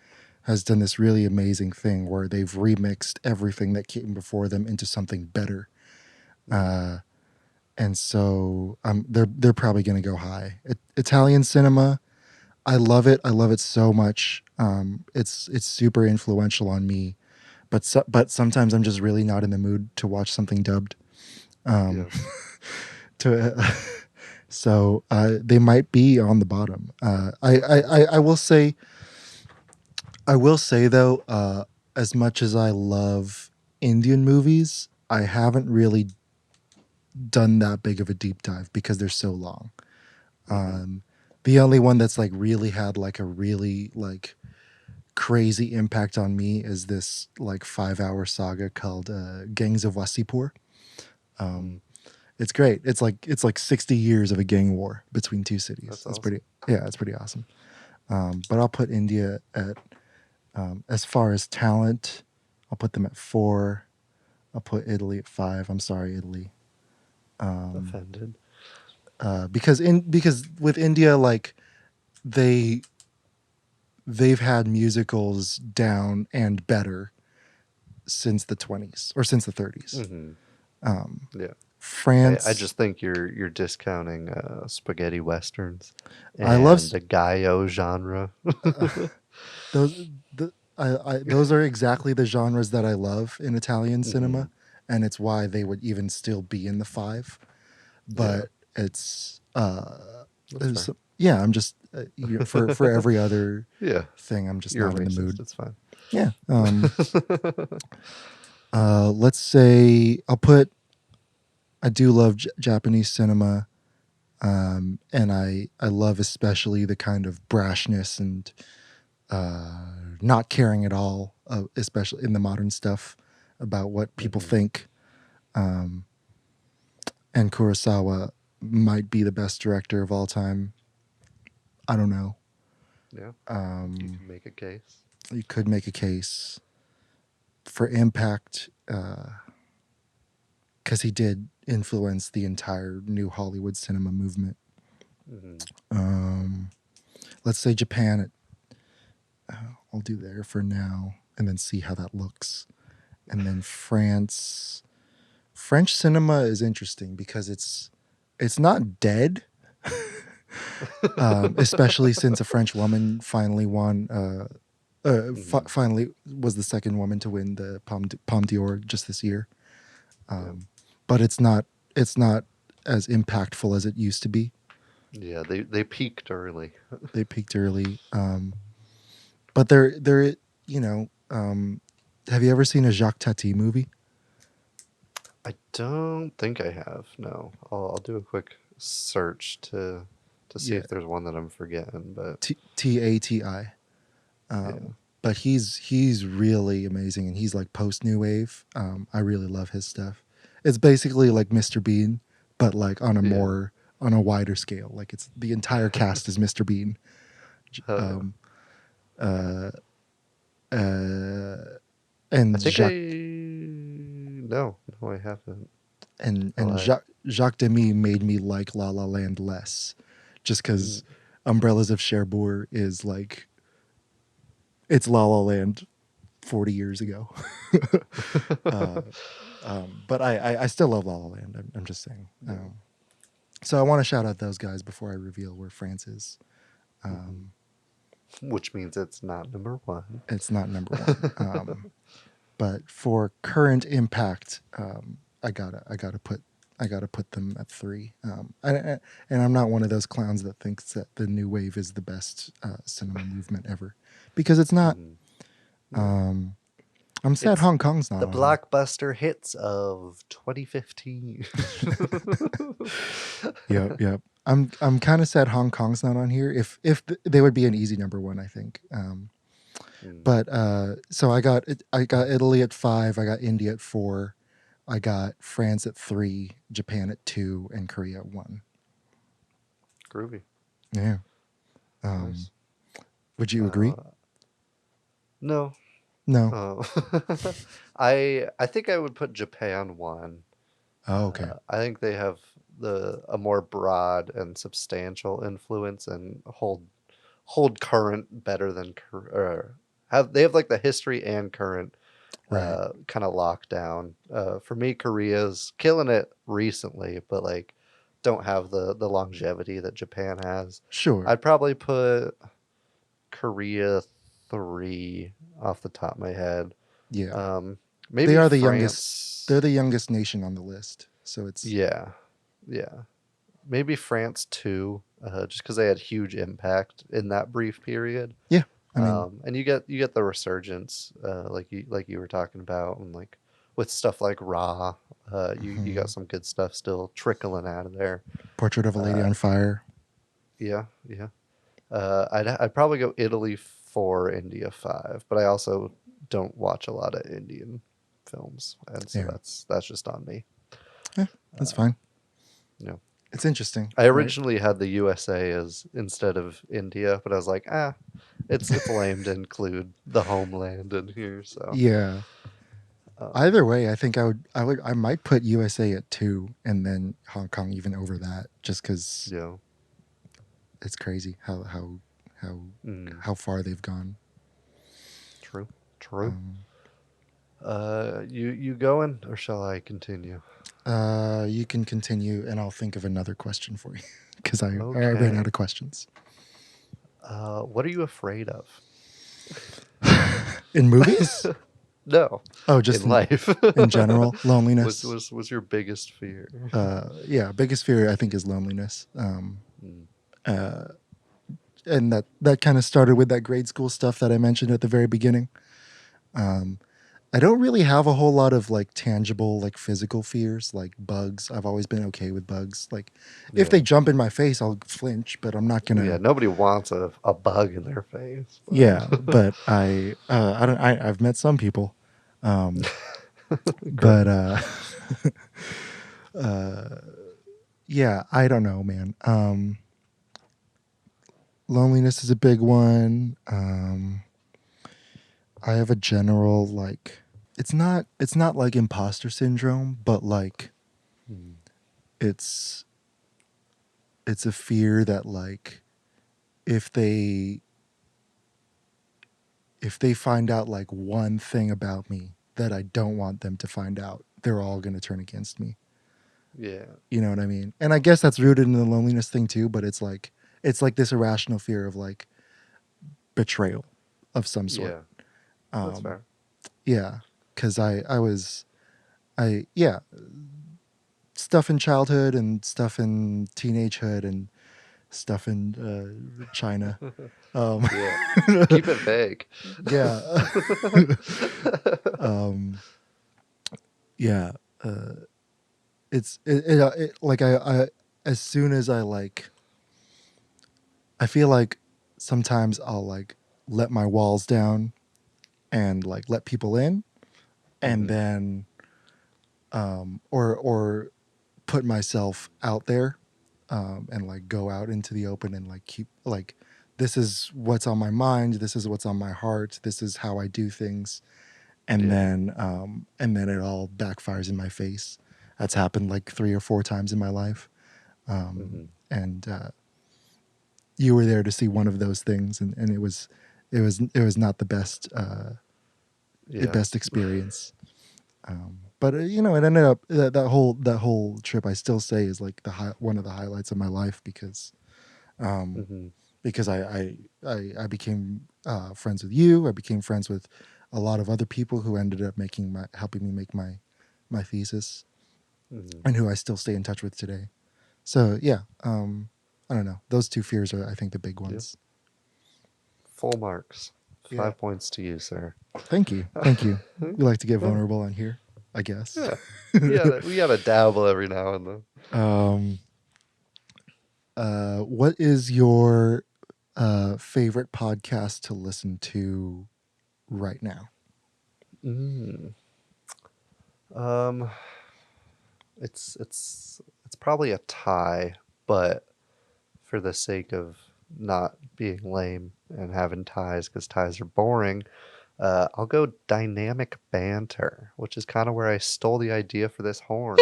has done this really amazing thing where they've remixed everything that came before them into something better. And so they're probably going to go high. Italian cinema, I love it. I love it so much. It's super influential on me, but sometimes I'm just really not in the mood to watch something dubbed. So they might be on the bottom. I will say though, as much as I love Indian movies, I haven't really done that big of a deep dive because they're so long. The only one that's like really had like a really like crazy impact on me is this like 5-hour saga called Gangs of Wasipur. It's great. It's like 60 years of a gang war between two cities. That's It's awesome. it's pretty awesome. But I'll put India at, as far as talent, I'll put them at 4. I'll put Italy at 5. I'm sorry, Italy. Offended. Because with India, like they've had musicals down and better since the 20s or since the 30s. Yeah. France. I just think you're discounting spaghetti westerns and I love the Gaio genre. those are exactly the genres that I love in Italian cinema, and it's why they would even still be in the 5. But it's I'm just for every other Yeah. thing, I'm just You're not in the racist. mood. It's fine. Yeah. Let's say I do love Japanese cinema, and I love especially the kind of brashness and not caring at all, especially in the modern stuff about what people think. And Kurosawa might be the best director of all time. I don't know. Yeah. You can make a case. You could make a case for impact, because he did influence the entire new Hollywood cinema movement. Let's say Japan. I'll do there for now, and then see how that looks. And then France. French cinema is interesting because it's not dead, especially since a French woman finally won. Finally was the second woman to win the Palme d'Or just this year. But it's not as impactful as it used to be. Yeah, they peaked early. They peaked early. But they're you know, have you ever seen a Jacques Tati movie? I don't think I have. No, I'll do a quick search to see Yeah. if there's one that I'm forgetting. But Tati. yeah. But he's really amazing, and he's like post new wave. I really love his stuff. It's basically like Mr. Bean, but like on a wider scale. Like it's the entire cast is Mr. Bean. Oh, Uh, uh, I and think Jacques no, I haven't. and Oh, and Jacques Demy made me like La La Land less, just because Umbrellas of Cherbourg is like it's La La Land 40 years ago. But I still love La La Land. I'm just saying. So I want to shout out those guys before I reveal where France is. Which means it's not number one. It's not number one. But for current impact, I gotta put them at 3. And I'm not one of those clowns that thinks that the new wave is the best cinema movement ever, because it's not. I'm sad It's Hong Kong's not The on. blockbuster hits of 2015. Yep. I'm kind of sad Hong Kong's not on here. If they would be an easy number one, I think. But so I got Italy at 5. I got India at 4. I got France at 3, Japan at 2, and Korea at 1. Groovy. Yeah. Nice. Would you agree? No. No. I think I would put Japan 1. Oh, okay. I think they have a more broad and substantial influence and hold current better than they have like the history and current Right. kind of lockdown. For me, Korea's killing it recently, but like don't have the longevity that Japan has. Sure. I'd probably put Korea 3 off the top of my head. Yeah. Maybe They are the France. youngest. They're the youngest nation on the list, so it's Yeah. Maybe France 2, just because they had huge impact in that brief period. yeah. I mean, And you get the resurgence, like you were talking about, and like with stuff like Raw, you got some good stuff still trickling out of there. Portrait of a Lady on Fire. Yeah. I'd probably go Italy 4, India 5, but I also don't watch a lot of Indian films, and so Yeah. that's just on me. Yeah, that's fine. Yeah. It's interesting. I originally had the USA as instead of India, but I was like, it's lame to include the homeland in here. So Yeah. Either way, I think I might put USA at 2 and then Hong Kong even over that, just because yeah, it's crazy how far they've gone. true. You going, or shall I continue? You can continue, and I'll think of another question for you because I ran Okay. out of questions. What are you afraid of? In movies? No, Oh, just in life, in general, loneliness. was your biggest fear? Yeah, biggest fear I think is loneliness. And that kind of started with that grade school stuff that I mentioned at the very beginning. I don't really have a whole lot of like tangible, like physical fears, like bugs. I've always been okay with bugs. Like if they jump in my face, I'll flinch, but I'm not gonna. Yeah, nobody wants a bug in their face. But. Yeah, but I've met some people, but yeah, I don't know, man. Loneliness is a big one. I have a general like it's not like imposter syndrome, but like it's a fear that like if they find out like one thing about me that I don't want them to find out, they're all going to turn against me. Yeah. You know what I mean? And I guess that's rooted in the loneliness thing too, but it's like this irrational fear of like betrayal of some sort. Yeah. That's fair. Yeah, because yeah, stuff in childhood and stuff in teenagehood and stuff in China. Yeah. Keep it vague. Yeah. Yeah. It like I as soon as I feel like sometimes I'll like let my walls down and like let people in, and then or put myself out there, and like go out into the open and like keep like, this is what's on my mind, this is what's on my heart, this is how I do things, and then it all backfires in my face. That's happened like 3 or 4 times in my life, and you were there to see one of those things, and it was not the best best experience. But you know, it ended up that whole trip, I still say, is like one of the highlights of my life, because I became friends with you. I became friends with a lot of other people who ended up helping me make my thesis, and who I still stay in touch with today. So yeah, I don't know. Those 2 fears are, I think, the big ones. Full marks. 5 Yeah. points to you, sir. Thank you. We like to get vulnerable on here, I guess. Yeah. We gotta dabble every now and then. What is your favorite podcast to listen to right now? It's probably a tie, but for the sake of not being lame and having ties, because ties are boring, I'll go dynamic banter, which is kind of where I stole the idea for this horn.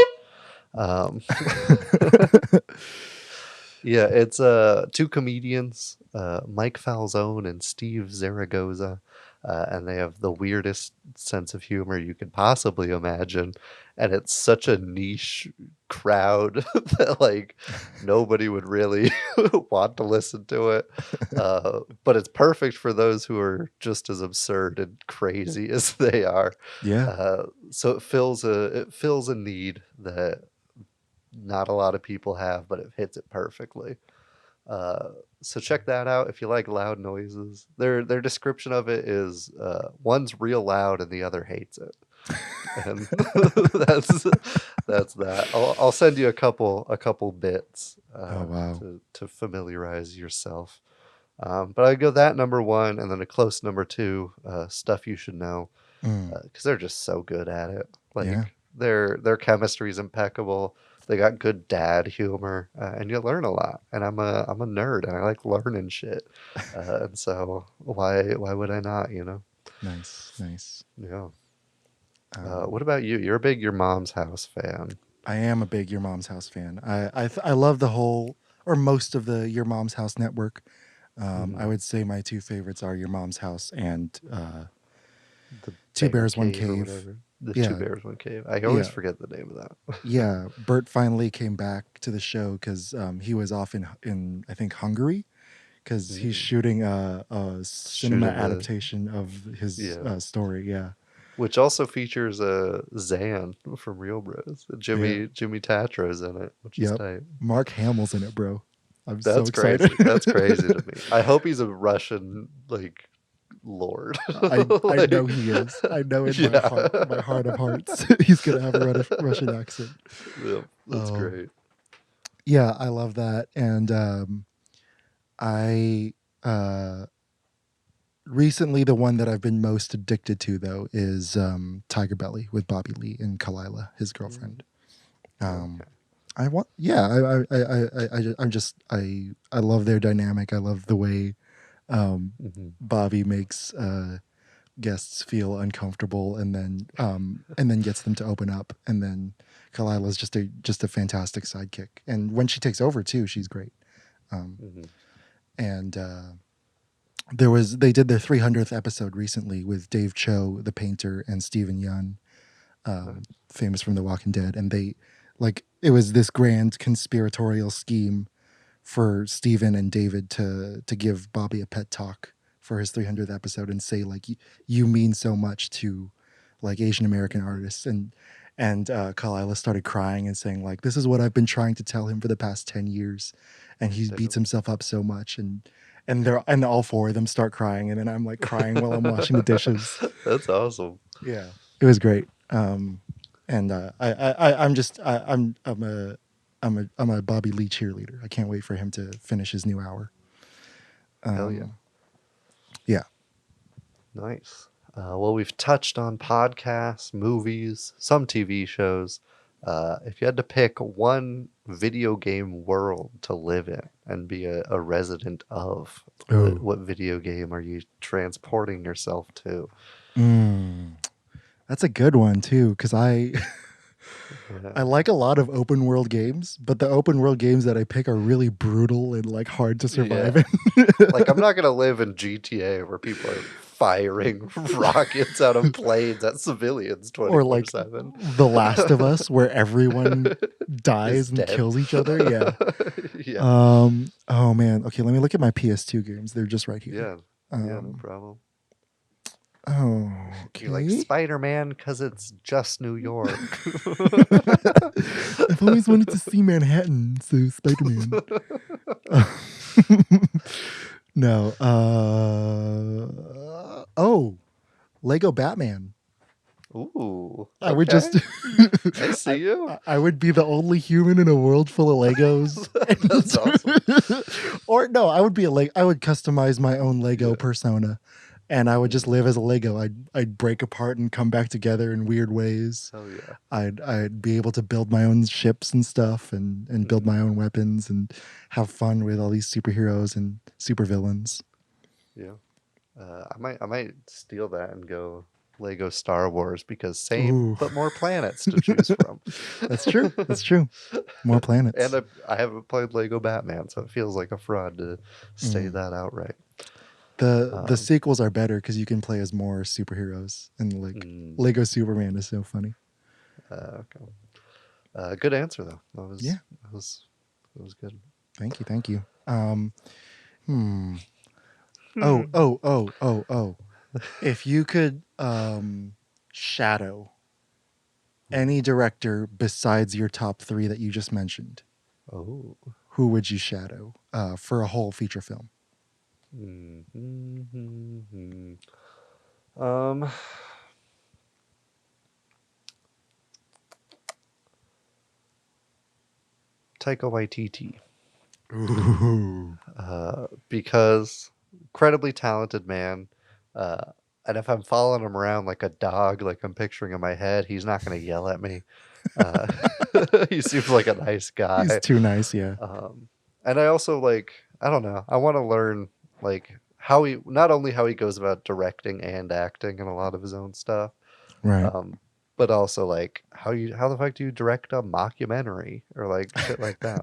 Yeah, it's 2 comedians, Mike Falzone and Steve Zaragoza, and they have the weirdest sense of humor you could possibly imagine, and it's such a niche crowd that like nobody would really want to listen to it, but it's perfect for those who are just as absurd and crazy as they are. Yeah. So it fills a need that not a lot of people have, but it hits it perfectly. So check that out if you like loud noises. Their description of it is one's real loud and the other hates it, and that's that. I'll send you a couple bits Oh wow. to familiarize yourself. But I go that number 1, and then a close number 2, stuff you should know, because they're just so good at it. Like Yeah. their chemistry is impeccable. They got good dad humor, and you learn a lot. And I'm a nerd, and I like learning shit. And so why would I not? You know? Nice. Yeah. What about you? You're a big Your Mom's House fan. I am a big Your Mom's House fan. I love the whole, or most of the Your Mom's House network. I would say my 2 favorites are Your Mom's House and The Two Bear Bears, One or Cave. whatever. The Yeah. 2 Bears, One Cave. I always Yeah. forget the name of that. Yeah, Bert finally came back to the show because he was off in I think Hungary, because he's shooting a cinema Shooting the- adaptation of his Yeah. story. Yeah, Which also features Zan from Real Bros. Jimmy Tatro's in it, which is Yep. tight. Mark Hamill's in it, bro. I'm so That's excited. crazy. That's crazy to me. I hope he's a Russian like lord. I Like, know he is. I know in Yeah. my heart of hearts, he's gonna have a Russian accent. Yep, that's Oh. great. Yeah, I love that, and I recently the one that I've been most addicted to though is Tiger Belly with Bobby Lee and Kalila, his girlfriend. Okay. I want, yeah, I love their dynamic. I love the way Bobby makes guests feel uncomfortable, and then gets them to open up, and then Kalila's just a fantastic sidekick, and when she takes over too, she's great. And they did their 300th episode recently with Dave Cho, the painter, and Stephen Yun. famous from The Walking Dead, and it was this grand conspiratorial scheme for Steven and David to give Bobby a pet talk for his 300th episode and say like, you mean so much to like Asian American artists, and Kalila started crying and saying like, this is what I've been trying to tell him for the past 10 years, and he beats himself up so much, and all four of them start crying, and then I'm like crying while I'm washing the dishes. That's awesome. Yeah, it was great. I'm a Bobby Lee cheerleader. I can't wait for him to finish his new hour. Hell yeah. Yeah. Nice. Well, we've touched on podcasts, movies, some TV shows. If you had to pick one video game world to live in and be a resident of, what video game are you transporting yourself to? That's a good one too, because I like a lot of open world games, but the open world games that I pick are really brutal and like hard to survive in. Like, I'm not gonna live in GTA where people are firing rockets out of planes at civilians 24/7. Or like The Last of Us, where everyone dies and kills each other. Yeah. Yeah. Oh man. Okay, let me look at my PS2 games. They're just right here. Yeah. No problem. Oh, okay. You like Spider-Man because it's just New York. I've always wanted to see Manhattan, so Spider-Man. No. Lego Batman. Ooh. I would okay. just. I see you. I would be the only human in a world full of Legos. That's awesome. Or no, I would be I would customize my own Lego persona. And I would just live as a Lego. I'd break apart and come back together in weird ways. Oh yeah. I'd be able to build my own ships and stuff, and build my own weapons and have fun with all these superheroes and supervillains. Yeah. I might steal that and go Lego Star Wars, because same but more planets to choose from. That's true. That's true. More planets. And I haven't played Lego Batman, so it feels like a fraud to say that outright. The sequels are better because you can play as more superheroes, and like Lego Superman is so funny. Okay. Good answer though. That was good. Thank you. Oh. If you could shadow any director besides your top three that you just mentioned, who would you shadow for a whole feature film? Taika Waititi. Because incredibly talented man. And if I'm following him around like a dog, like I'm picturing in my head, he's not going to yell at me. He seems like a nice guy. He's too nice, yeah. And I also I don't know, I want to learn not only how he goes about directing and acting in a lot of his own stuff, right? But also how the fuck do you direct a mockumentary or shit like that?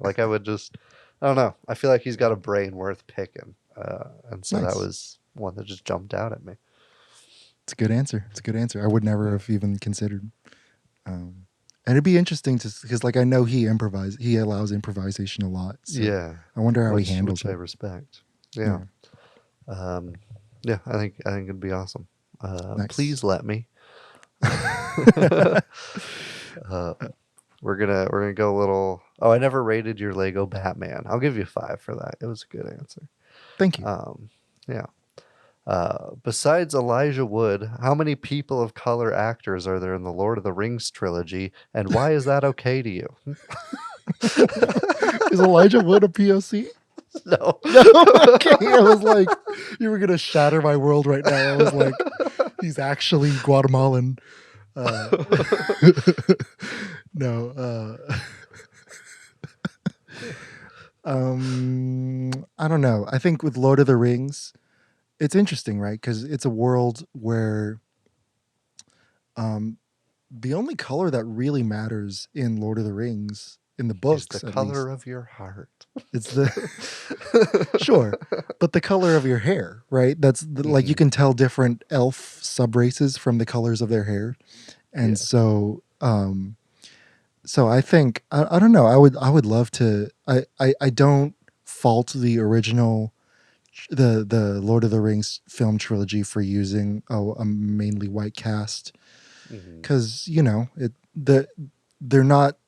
I don't know. I feel like he's got a brain worth picking, and so Nice. that was one that just jumped out at me. It's a good answer. I would never have even considered. And it'd be interesting because I know he allows improvisation a lot. So Yeah, I wonder how he handles which I it. respect. Yeah. Yeah, I think it'd be awesome. Nice. Please let me. We're gonna go a little. Oh, I never rated your Lego Batman. I'll give you 5 for that. It was a good answer. Thank you. Yeah. Besides Elijah Wood, how many people of color actors are there in the Lord of the Rings trilogy, and why is that okay to you? Is Elijah Wood a POC? No. Okay, I was like, you were gonna shatter my world right now. I was like, he's actually Guatemalan. No. I don't know. I think with Lord of the Rings, it's interesting, right? Because it's a world where the only color that really matters in Lord of the Rings, in the books, It's the at color least, of your heart. it's the sure, but the color of your hair, right? That's like you can tell different elf sub races from the colors of their hair, And Yeah. so I think I don't know. I would love to. I don't fault the original the Lord of the Rings film trilogy for using a mainly white cast, Mhm. because they're not,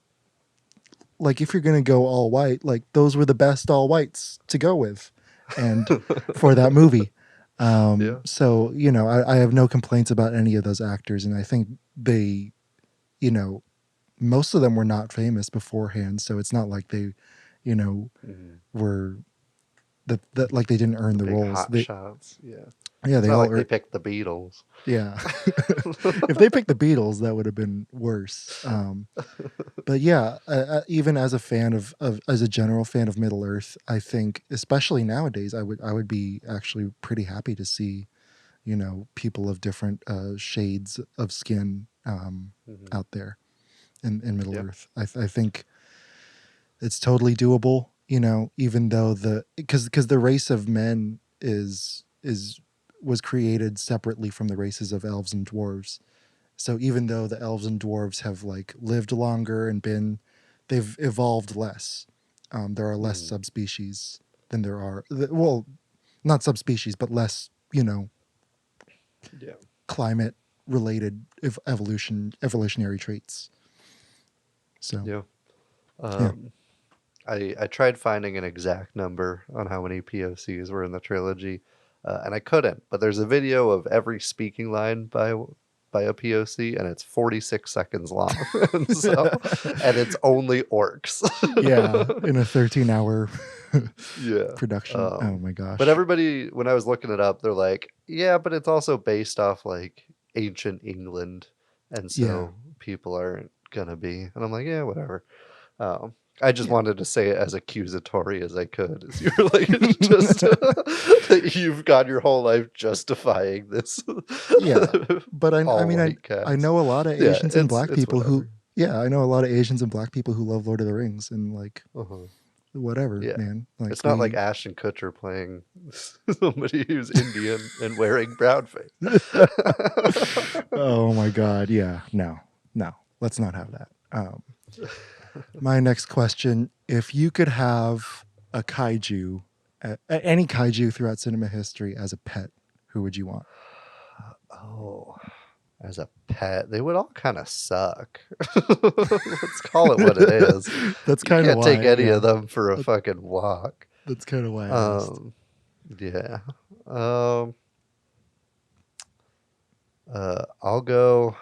like, if you're gonna go all white, like, those were the best all whites to go with, and for that movie. Yeah. So I have no complaints about any of those actors, and I think they, most of them were not famous beforehand, so it's not like they, were that like they didn't earn the Big roles. hot shots. Yeah. Yeah, It's they not all like they picked the Beatles. yeah. If they picked the Beatles, that would have been worse. But yeah, even as a fan as a general fan of Middle Earth, I think, especially nowadays, I would be actually pretty happy to see, people of different shades of skin out there in Middle Yeah. Earth. I think it's totally doable. Even though because the race of men was created separately from the races of elves and dwarves. So even though the elves and dwarves have like lived longer and they've evolved less. There are less subspecies than there are. Well, not subspecies, but less, Yeah. climate related evolutionary traits. So Yeah. yeah. I tried finding an exact number on how many POCs were in the trilogy, and I couldn't. But there's a video of every speaking line by a POC, and it's 46 seconds long, and it's only orcs. Yeah, in a 13-hour Yeah. production. Oh my gosh. But everybody, when I was looking it up, they're like, "Yeah, but it's also based off like ancient England, and so people aren't gonna be." And I'm like, "Yeah, whatever." I just wanted to say it as accusatory as I could. As you were like, just that you've got your whole life justifying this. Yeah, but I all mean, white I cast. know a lot of Yeah, Asians and black it's people who, whatever. yeah, I know a lot of Asians and black people who love Lord of the Rings, and like, Uh-huh. whatever, Yeah. man. Like, It's not like Ashton Kutcher playing somebody who's Indian and wearing brown face. oh my God, yeah, no, let's not have that. My next question: if you could have a kaiju, any kaiju throughout cinema history as a pet, who would you want? Oh, as a pet, they would all kind of suck. Let's call it what it is. That's You kind of can't why. take any Yeah, of them for a fucking walk. that's kind of why I asked. Yeah. I'll go.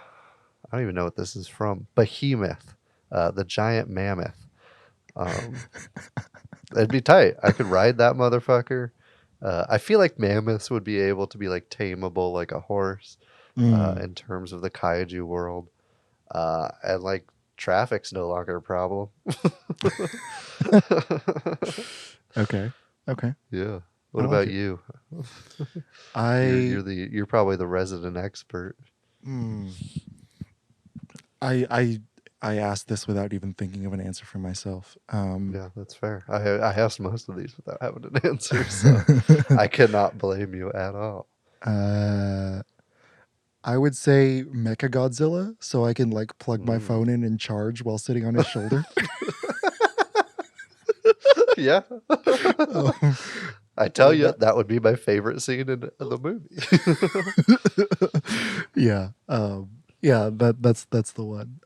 I don't even know what this is from. Behemoth, the giant mammoth. It'd be tight. I could ride that motherfucker. I feel like mammoths would be able to be like tameable like a horse in terms of the kaiju world. And like traffic's no longer a problem. Okay. Yeah. I What like about it. you? I You're probably the resident expert. I asked this without even thinking of an answer for myself. Yeah, that's fair. I asked most of these without having an answer, so I cannot blame you at all. I would say Mecha Godzilla, so I can like plug my phone in and charge while sitting on his shoulder. Yeah. Um, I tell you, that would be my favorite scene in the movie. yeah, that's the one.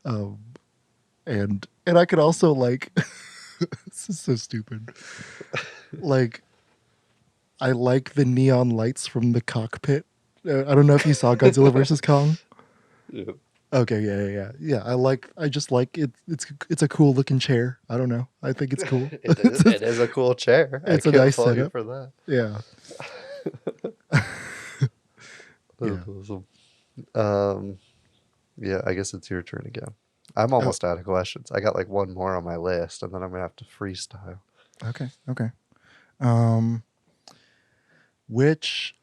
And I could also like, this is so stupid. Like, I like the neon lights from the cockpit. I don't know if you saw Godzilla versus Kong. Yeah. Okay, yeah. I just like it. It's a cool looking chair. I don't know. I think it's cool. It is a cool chair. It's I a can't nice fault you setup. for that. Yeah. That's awesome. Yeah, I guess it's your turn again. I'm almost out of questions. I got like one more on my list, and then I'm gonna have to freestyle. Okay. Which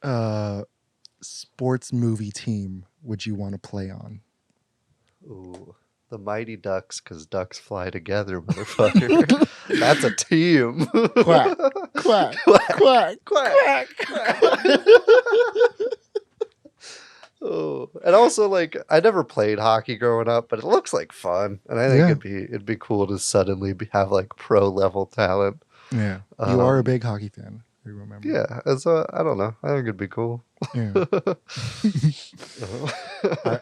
sports movie team would you want to play on? Ooh, the Mighty Ducks, because ducks fly together, motherfucker. That's a team. Quack, quack, quack, Quack. quack. Oh, And also, like, I never played hockey growing up, but it looks like fun, and I think Yeah. it'd be cool to suddenly have like pro level talent. Yeah. You are a Um, big hockey fan. I remember. Yeah, and so I don't know. I think it'd be cool. Yeah.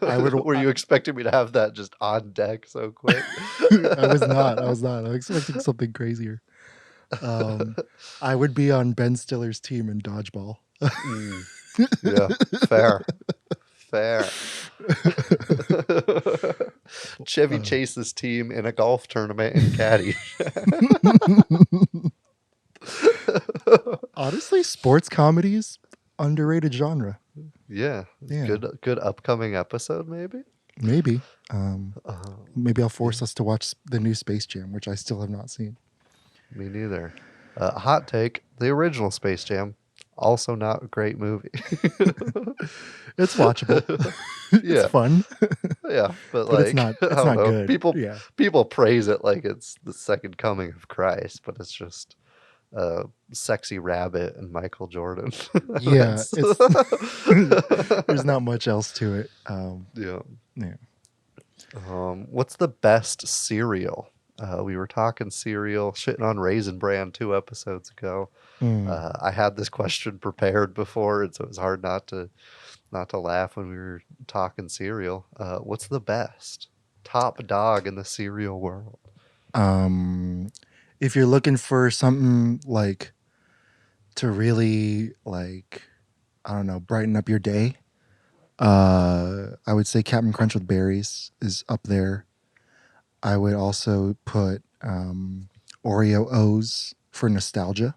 I would. Were you expecting me to have that just on deck so quick? I was not. I was not. I was expecting something crazier. I would be on Ben Stiller's team in dodgeball. Mm, yeah, fair. Chevy Chase's team in a golf tournament in Caddy. Honestly, sports comedies underrated genre. Yeah, Yeah. good upcoming episode maybe. Maybe. Uh, Maybe I'll force us to watch the new Space Jam, which I still have not seen. Me neither. Hot take: the original Space Jam, also not a great movie. It's watchable. Yeah. It's fun. Yeah, but But like it's not. I It's don't not know. good. People Yeah. people praise it like it's the second coming of Christ, but it's just sexy rabbit and Michael Jordan. Yeah. It's- There's not much else to it. yeah. Yeah. What's the best cereal? We were talking cereal, shitting on Raisin Bran 2 episodes ago. I had this question prepared before, and so it was hard not to laugh when we were talking cereal. What's the best top dog in the cereal world? If you're looking for something like to really like, I don't know, brighten up your day, I would say Captain Crunch with berries is up there. I would also put Oreo O's for nostalgia.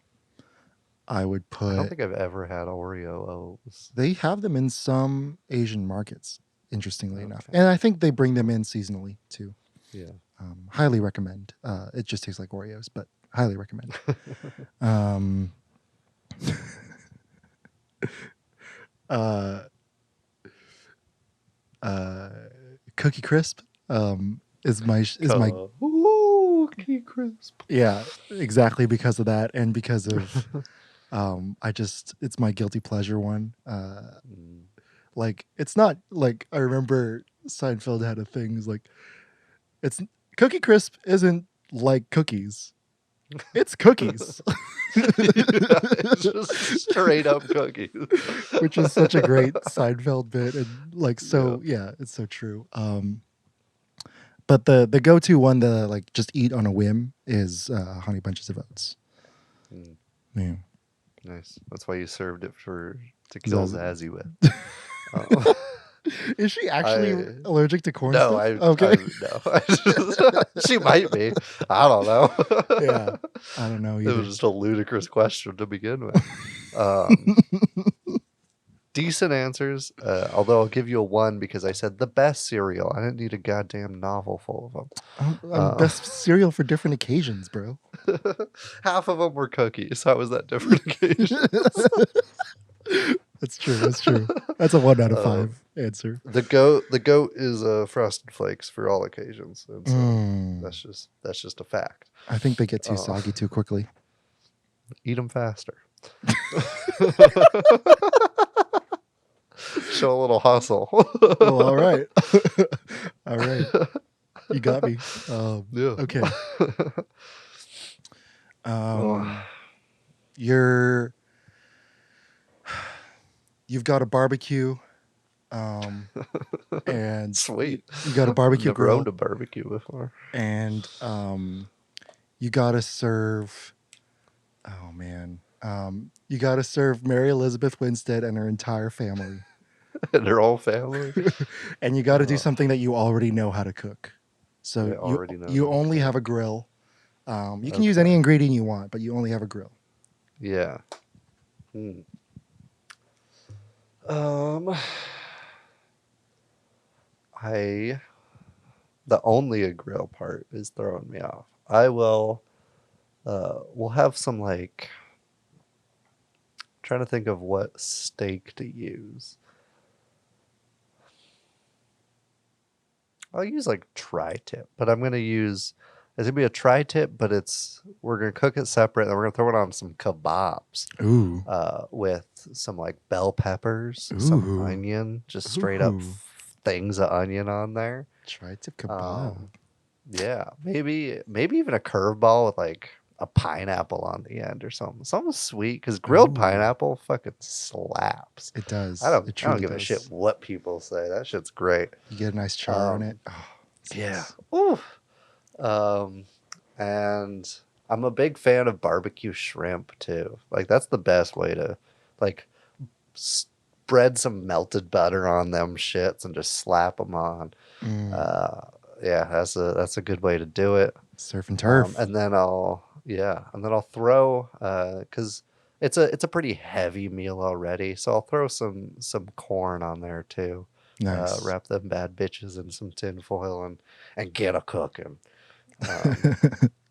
I would I don't put. think I've ever had Oreo O's. They have them in some Asian markets, interestingly enough, Okay. and I think they bring them in seasonally too. Yeah. Highly recommend. It just tastes like Oreos, but highly recommend. um, uh, Cookie Crisp is my Ooh, Cookie Crisp. yeah, exactly because of that and because of it's my guilty pleasure one. Like it's not like I remember Seinfeld had a thing is like it's Cookie Crisp isn't like cookies. It's cookies. It's just straight up cookies. Which is such a great Seinfeld bit and like so yeah, it's so true. But the go-to one that I like just eat on a whim is Honey Bunches of Oats. Mm. Yeah. Nice. That's why you served it to kill Zazie. Zazie with. Oh. Is she actually I- allergic to corn No, stuff? Okay. no. She might be. I don't know. Yeah. I don't know It either. was just a ludicrous question to begin with. Decent answers, although I'll give you a 1 because I said the best cereal. I didn't need a goddamn novel full of I'm best cereal for different occasions, bro. them. Half of them were cookies. How was that different occasions? That's true. That's true. That's a 1 out of 5 answer. The goat is Frosted Flakes for all occasions, and so that's just a fact. I think they get too soggy too quickly. Eat them faster. Show a little hustle. Well, all right. All right. You got me. Yeah. Okay. Oh. You've got a barbecue, and Sweet. you got a barbecue Never grill, owned a barbecue before. and you got to serve. Oh man, you got to serve Mary Elizabeth Winstead and her entire family, And their whole family. and you got to do something that you already know how to cook. So I already know you how to only have a grill. You can use any ingredient you want, but you only have a grill. Yeah. The only a grill part is throwing me off. I will we'll have some like trying to think of what steak to use. I'll use like tri-tip, but it's gonna be a tri-tip, but we're gonna cook it separate, and we're gonna throw it on some kebabs. Ooh. With some like bell peppers, some Ooh. onion, just straight up Ooh. things of onion on there. Tri-tip kebab. Yeah, maybe even a curveball with like a pineapple on the end or something. Something sweet because grilled Ooh. pineapple fucking slaps. It does. I don't It I don't truly give a does. shit what people say. That shit's great. You get a nice char on it. Oh, it's Yeah. nice. Ooh. And I'm a big fan of barbecue shrimp too. Like that's the best way to like spread some melted butter on them shits and just slap them on. Yeah, that's a good way to do it. Surf and turf. And then I'll throw because it's a pretty heavy meal already, so I'll throw some corn on there too. Nice. Wrap them bad bitches in some tin foil and get a cooking.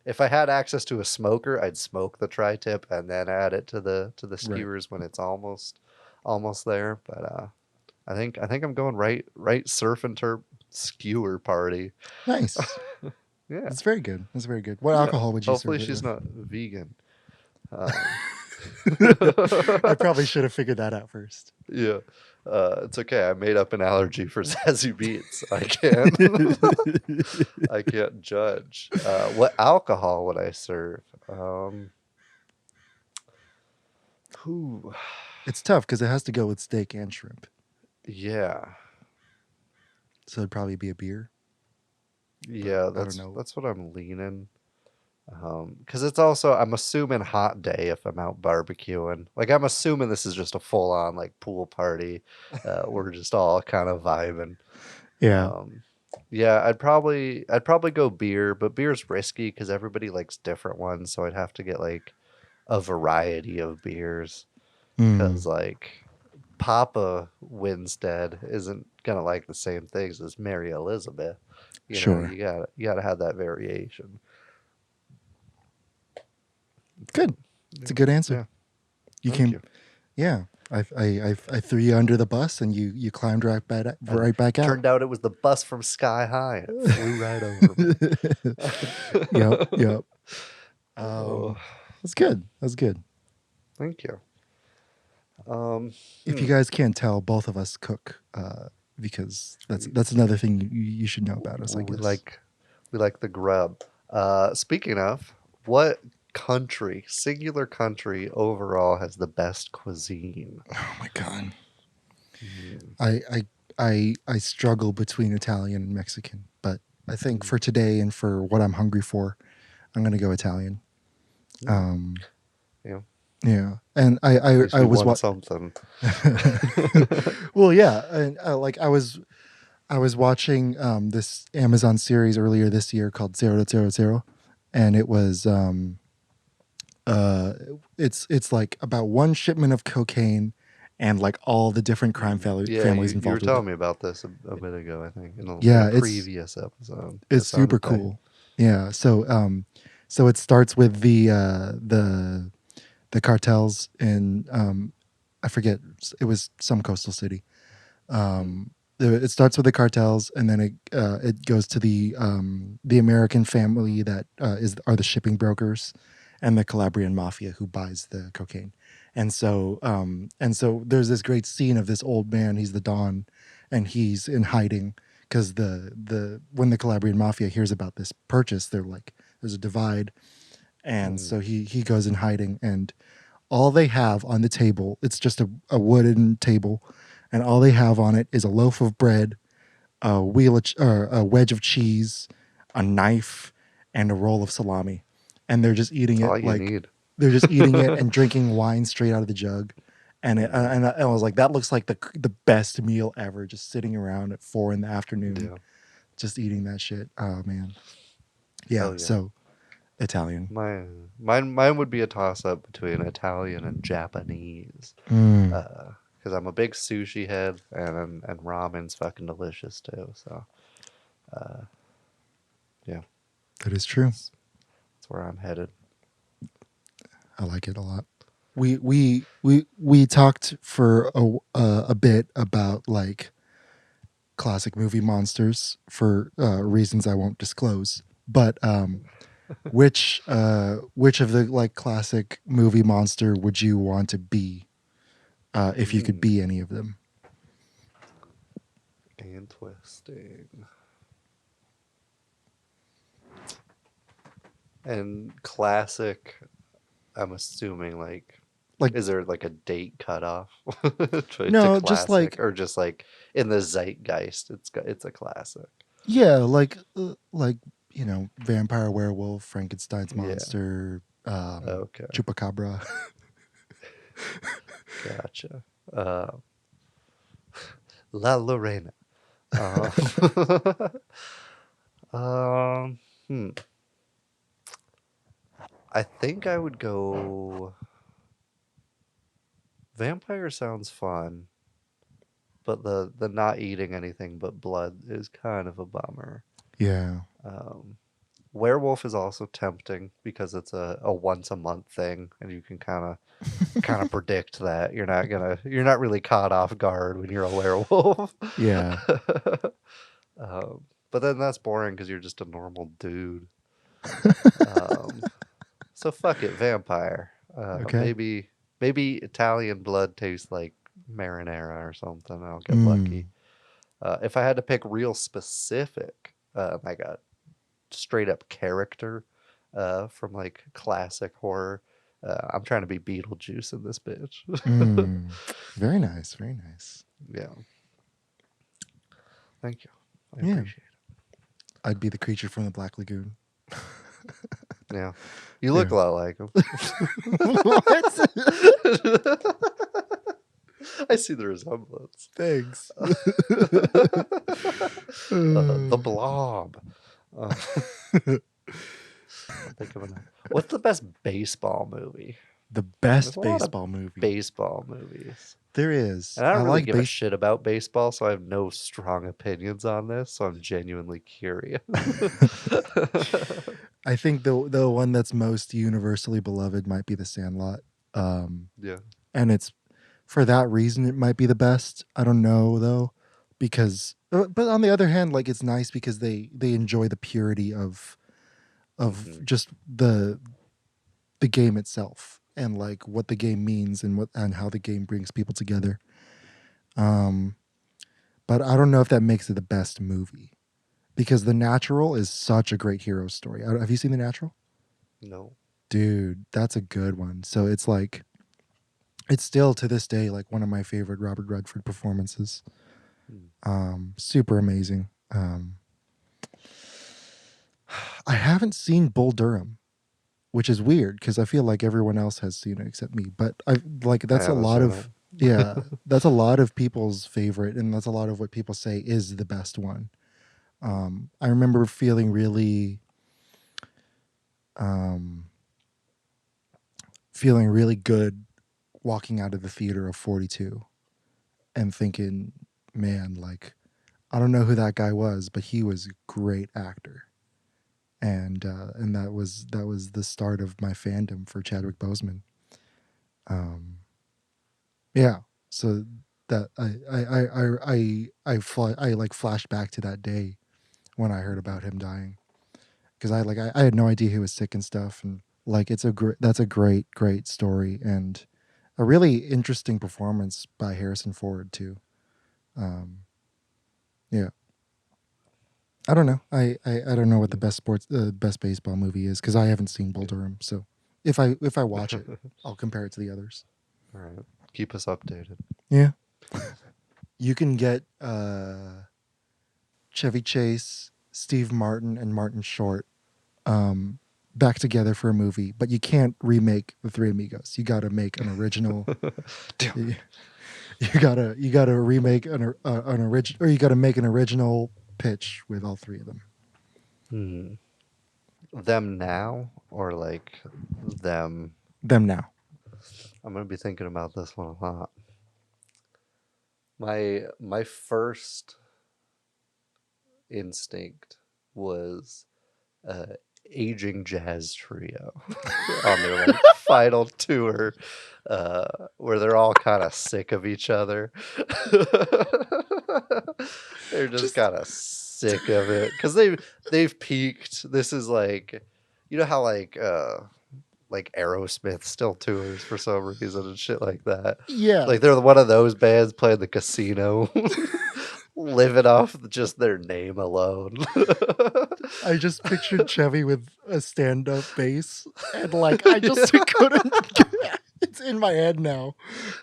If I had access to a smoker, I'd smoke the tri-tip and then add it to the skewers when it's almost there. But I think I'm going right surf and turf skewer party. Nice. Yeah. That's very good. That's very good. What Yeah. alcohol would you Hopefully serve it she's with? not vegan. I probably should have figured that out first. Yeah. It's okay. I made up an allergy for Zazie Beetz. I can't judge. What alcohol would I serve? Who? It's tough because it has to go with steak and shrimp. Yeah. So it'd probably be a beer. Yeah, I don't know. that's what I'm leaning. Because it's also, I'm assuming hot day if I'm out barbecuing. Like I'm assuming this is just a full on like pool party. We're just all kind of vibing. Yeah. Yeah, I'd probably go beer, but beer's risky because everybody likes different ones. So I'd have to get like a variety of beers because like Papa Winstead isn't gonna like the same things as Mary Elizabeth. You know, Sure. you gotta have that variation. Good. It's a good answer. Yeah. You Thank came. you. Yeah. I threw you under the bus and you climbed right back out. Turned out it was the bus from Sky High. It flew right over me. Yep. Oh, That's good. That's good. thank you. If you guys can't tell, both of us cook because that's another thing you should know about us. I guess. We like the grub. Speaking of, what singular country overall has the best cuisine? Oh my god. I struggle between Italian and Mexican, but I think for today and for what I'm hungry for, I'm gonna go Italian. Yeah. Yeah, and I was something. Well, yeah, and I was watching this Amazon series earlier this year called 000, and it was it's like about one shipment of cocaine and like all the different crime families You were involved. telling me about this a bit ago, I think, in Yeah, a it's- previous episode. It's super cool. Yeah, so it starts with the cartels in I forget, it was some coastal city. It starts with the cartels, and then it goes to the American family that are the shipping brokers, and the Calabrian mafia who buys the cocaine. And so there's this great scene of this old man. He's the Don, and he's in hiding because when the Calabrian mafia hears about this purchase, they're like, there's a divide, and so he goes in hiding, and all they have on the table, it's just a wooden table, and all they have on it is a loaf of bread, a wedge of cheese, a knife, and a roll of salami, and they're just eating That's all it you like need. they're just eating it and drinking wine straight out of the jug, and I was like, that looks like the best meal ever, just sitting around at 4 p.m, Yeah. just eating that shit. Oh man, yeah. Hell yeah. So Italian. Mine would be a toss up between Italian and Japanese. Mm. Because I'm a big sushi head, and ramen's fucking delicious too. So, yeah, That is true. that's where I'm headed. I like it a lot. We talked for a bit about like classic movie monsters for reasons I won't disclose. But which of the like classic movie monster would you want to be if you could be any of them? And twisting. And classic, I'm assuming like Like is there like a date cutoff to no, just classic like or just like in the zeitgeist it's a classic. yeah, like you know, vampire, werewolf, Frankenstein's Yeah. monster, Okay. chupacabra. Gotcha. La Lorena. Uh, um, hmm. I think I would go. Vampire sounds fun, but the not eating anything but blood is kind of a bummer. Yeah. Um, Werewolf is also tempting because it's a once a month thing, and you can kind of predict that you're not really caught off guard when you're a werewolf. Yeah. But then that's boring because you're just a normal dude. Um, so fuck it, vampire. Okay. Maybe Italian blood tastes like marinara or something. I'll get Mm. lucky. If I had to pick real specific, like a straight up character from like classic horror, I'm trying to be Beetlejuice in this bitch. Mm. Very nice. Very nice. Yeah. Thank you. I Yeah. appreciate I'd be the creature from the Black Lagoon. it. Yeah. You look Yeah. a lot like him. What? I see the resemblance. Thanks. The Blob. Uh, I'll think of another. What's the best baseball movie? The There's best a lot of baseball movie. baseball movies. There is. And I don't really like give a shit about baseball, so I have no strong opinions on this, so I'm genuinely curious. I think the one that's most universally beloved might be The Sandlot. Yeah. And it's for that reason it might be the best. I don't know though, because but on the other hand, like it's nice because they enjoy the purity of Mhm. just the game itself and like what the game means and what and how the game brings people together. But I don't know if that makes it the best movie because The Natural is such a great hero story. Have you seen The Natural? No. Dude, that's a good one. So it's like it's still to this day like one of my favorite Robert Redford performances. Super amazing. I haven't seen Bull Durham, which is weird because I feel like everyone else has seen it except me. But I like that's a haven't lot seen of it. yeah, that's a lot of people's favorite, and that's a lot of what people say is the best one. I remember feeling really good walking out of the theater of 42 and thinking, man, like I don't know who that guy was, but he was a great actor. And that was the start of my fandom for Chadwick Boseman. Yeah, so that I like flashed back to that day when I heard about him dying because I had no idea he was sick and stuff, and like that's a great story and a really interesting performance by Harrison Ford too. Yeah. I don't know. I don't know what the best baseball movie is because I haven't seen Bull Durham. So if I watch it, I'll compare it to the others. All right. Keep us updated. Yeah. You can get Chevy Chase, Steve Martin, and Martin Short back together for a movie, but you can't remake The Three Amigos. You got to make an original. you gotta remake an original, or you got to make an original pitch with all three of them. Them now or like them? Them now. I'm gonna be thinking about this one a lot. My first instinct was aging jazz trio on their like final tour, where they're all kind of sick of each other. They're just kind of sick of it because they've peaked. This is like, you know how like Aerosmith still tours for some reason and shit like that. Yeah. Like they're one of those bands playing the casino. living off just their name alone. I just pictured Chevy with a stand-up bass, and like I just couldn't. It's in my head now.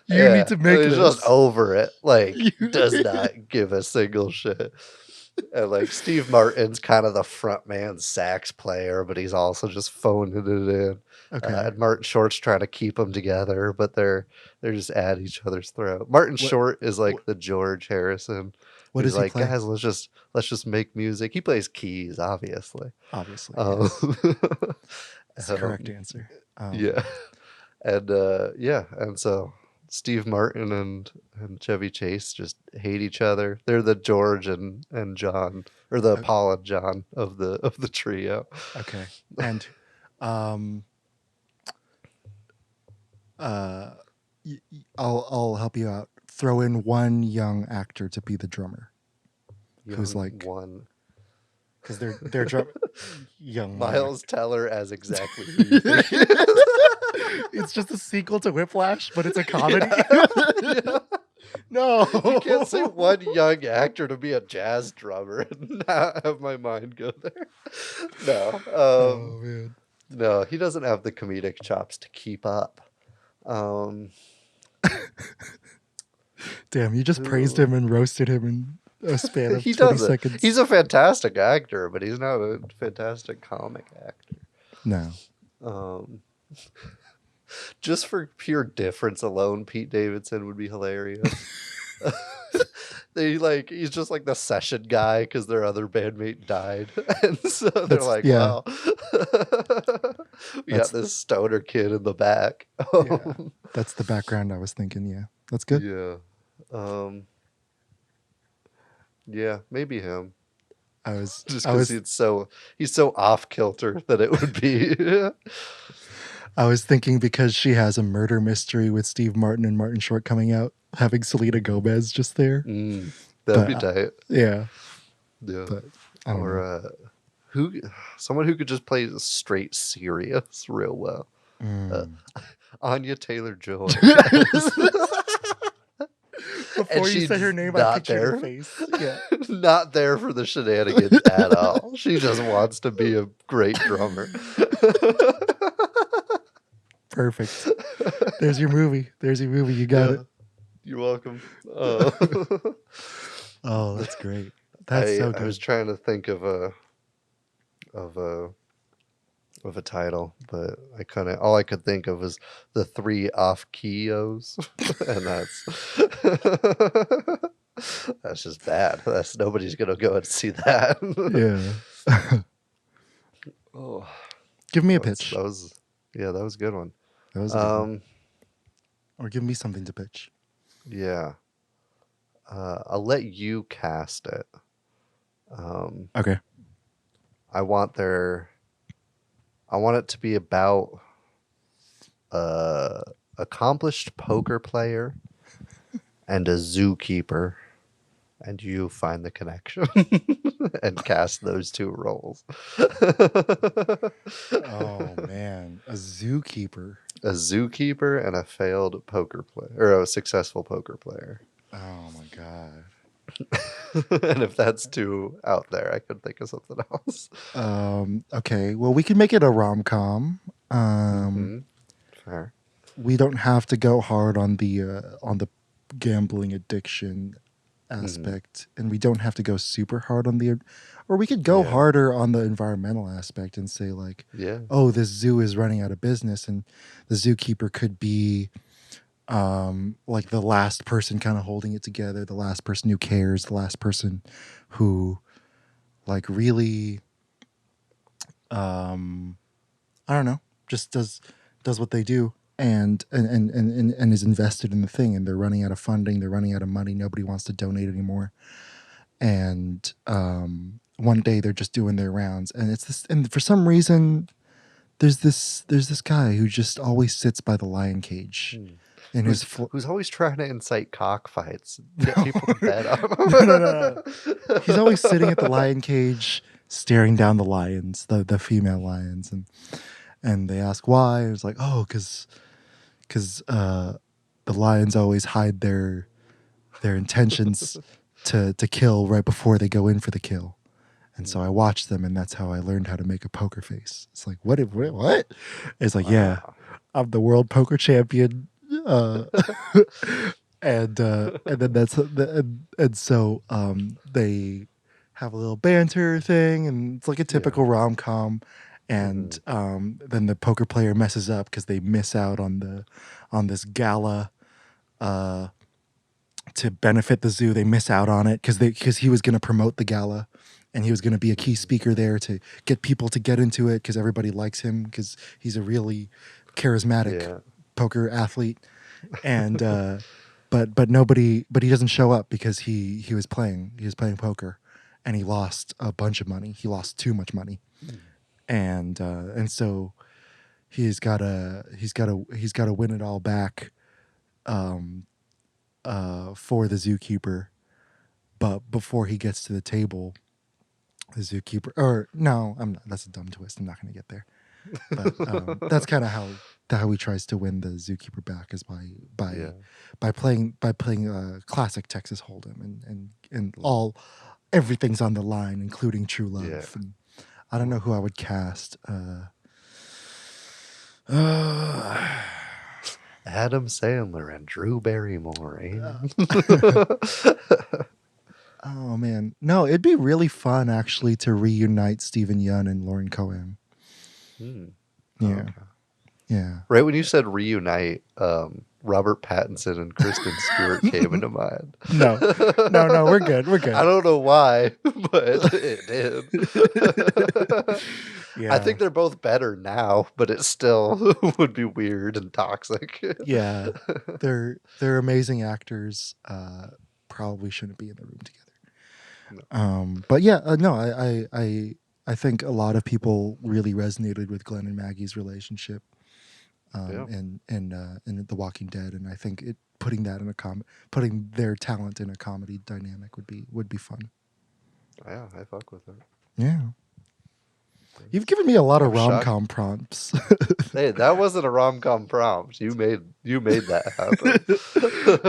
You need to make he's this. just over it. Like, You- does not give a single shit. And like Steve Martin's kind of the front man sax player, but he's also just phoning it in. Okay. And Martin Short's trying to keep them together, but they're just at each other's throat. Martin Short is like the George Harrison. What He's does he like, play? guys, let's just make music. He plays keys, obviously. Obviously, Um, yes. That's the correct answer. Yeah. And and so Steve Martin and Chevy Chase just hate each other. They're the George and John, or the Paul and John of the trio. Okay. And I'll help you out. Throw in one young actor to be the drummer. Who's like one because they're young Miles Teller as exactly who you think. It's just a sequel to Whiplash, but it's a comedy. No, You can't say one young actor to be a jazz drummer and not have my mind go there. No. Oh man. No, he doesn't have the comedic chops to keep up. Damn, you just praised him and roasted him in a span of He 20 doesn't. seconds. He's a fantastic actor, but he's not a fantastic comic actor. No. Just for pure difference alone, Pete Davidson would be hilarious. He's just like the session guy because their other bandmate died, and so they're That's- like, yeah. "Wow, we got this stoner kid in the back." Yeah. That's the background I was thinking. Yeah. That's good. Yeah, maybe him. I was Just I because was he's so off kilter that it would be. I was thinking because she has a murder mystery with Steve Martin and Martin Short coming out, having Selena Gomez just there. That'd be But, tight. Yeah. Yeah. But I don't know. Someone who could just play straight serious real well. Anya Taylor-Joy. Before you she's said her name, I not pictured her there. face. Yeah. Not there for the shenanigans at all. She just wants to be a great drummer. Perfect. There's your movie. You got it. You're welcome. Oh, that's great. That's so good. I was trying to think of a title, but I couldn't. All I could think of was the three off-keyos, and that's just bad. Nobody's gonna go and see that. Yeah. Oh, Give me a pitch. that was a good one. That was a good one. Or give me something to pitch. Yeah. I'll let you cast it. Okay. I want it to be about a accomplished poker player and a zookeeper, and you find the connection and cast those two roles. Oh man, a zookeeper. A zookeeper and a failed poker player, or a successful poker player. Oh my god. And if that's too out there, I could think of something else. Okay. Well, we can make it a rom-com. Fair. We don't have to go hard on the gambling addiction aspect, and we don't have to go super hard on or we could go harder on the environmental aspect and say like, oh, this zoo is running out of business, and the zookeeper could be like the last person kind of holding it together, the last person who cares, the last person who like really I don't know, just does what they do and is invested in the thing, and they're running out of funding, they're running out of money, nobody wants to donate anymore, and one day they're just doing their rounds, and it's this, and for some reason there's this guy who just always sits by the lion cage. In who's always trying to incite cockfights, get people to bet on him. No. He's always sitting at the lion cage, staring down the lions, the female lions, and they ask why. It's like, oh, because the lions always hide their intentions to kill right before they go in for the kill. And so I watched them, and that's how I learned how to make a poker face. It's like, what? It's like, yeah, I'm the world poker champion. And then so they have a little banter thing, and it's like a typical rom-com. And then the poker player messes up because they miss out on this gala to benefit the zoo. They miss out on it because he was going to promote the gala, and he was going to be a key speaker there to get people to get into it because everybody likes him because he's a really charismatic poker athlete. And but he doesn't show up because he was playing poker, and he lost a bunch of money. He lost too much money, and so he's got to win it all back for the zookeeper. But before he gets to the table, the zookeeper, or no, I'm not. That's a dumb twist. I'm not going to get there. But that's kind of how he tries to win the zookeeper back is by playing classic Texas Hold'em and everything's on the line, including true love. Yeah. And I don't know who I would cast. Adam Sandler and Drew Barrymore. Oh man, no, it'd be really fun actually to reunite Stephen Yeun and Lauren Cohen. Yeah. Okay. Yeah. Right when you said reunite, Robert Pattinson and Kristen Stewart came into mind. No, we're good. I don't know why, but it did. Yeah. I think they're both better now, but it still would be weird and toxic. Yeah, they're amazing actors. Probably shouldn't be in the room together. No. But yeah, no, I think a lot of people really resonated with Glenn and Maggie's relationship, in The Walking Dead, and I think putting their talent in a comedy dynamic would be fun. Yeah, I fuck with it. Yeah. You've given me a lot of I'm rom-com prompts. Hey, that wasn't a rom-com prompt. You made that happen.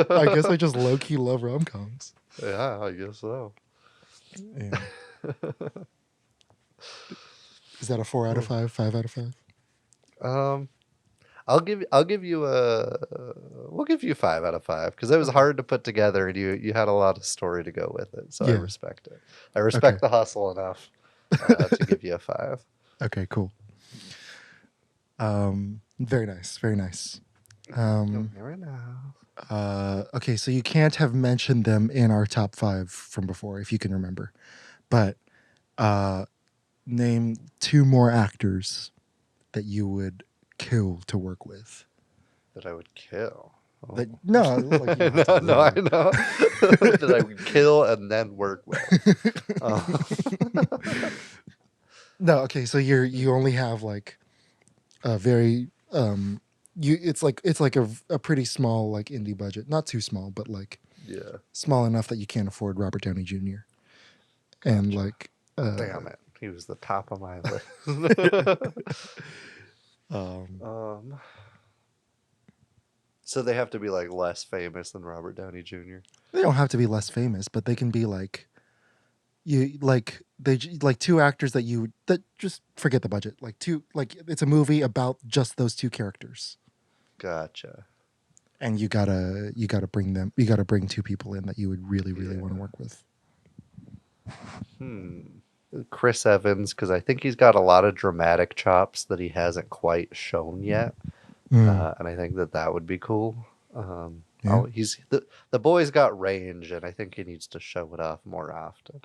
I guess I just low-key love rom-coms. Yeah, I guess so. Yeah. Is that a 4 out of 5? 5 out of 5? We'll give you 5 out of 5 because it was hard to put together, and you had a lot of story to go with it. So I respect it. I respect the hustle enough to give you a 5. Okay, cool. Very nice, very nice. Very nice. Okay, so you can't have mentioned them in our top 5 from before, if you can remember. But name 2 more actors that you would kill to work with. That I would kill. Oh. Like you have to No, I live. know. That I would kill and then work with. No, okay, so you only have like a very it's like a pretty small like indie budget, not too small, but like small enough that you can't afford Robert Downey Jr. And like damn it, he was the top of my list. So they have to be like less famous than Robert Downey Jr. They don't have to be less famous, but they can be like like 2 actors that just forget the budget. Like it's a movie about just those 2 characters. Gotcha. And you gotta bring 2 people in that you would really want to work with. Chris Evans, because I think he's got a lot of dramatic chops that he hasn't quite shown yet, and I think that would be cool. He's the boy's got range, and I think he needs to show it off more often.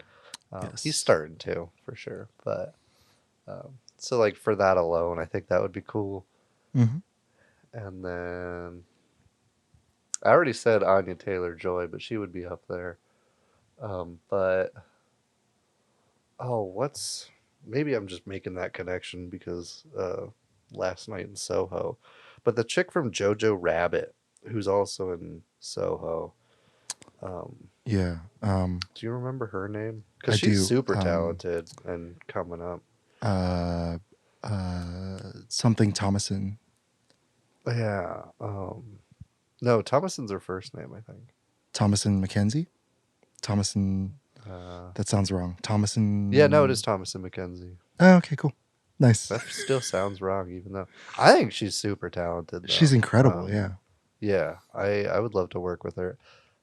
Yes. He's starting to, for sure, but so like for that alone, I think that would be cool. Mm-hmm. And then I already said Anya Taylor-Joy, but she would be up there. But maybe I'm just making that connection because Last Night in Soho, but the chick from Jojo Rabbit, who's also in Soho. Yeah. Do you remember her name? I Because she's do. super talented and coming up. Something Thomason. Yeah. No, Thomason's her first name, I think. Thomason McKenzie? Thomas and that sounds wrong. Thomas and Yeah, no, it is Thomas and Mackenzie. Oh, okay, cool, nice. That still sounds wrong, even though I think she's super talented. Though. She's incredible. Yeah. Yeah, I would love to work with her.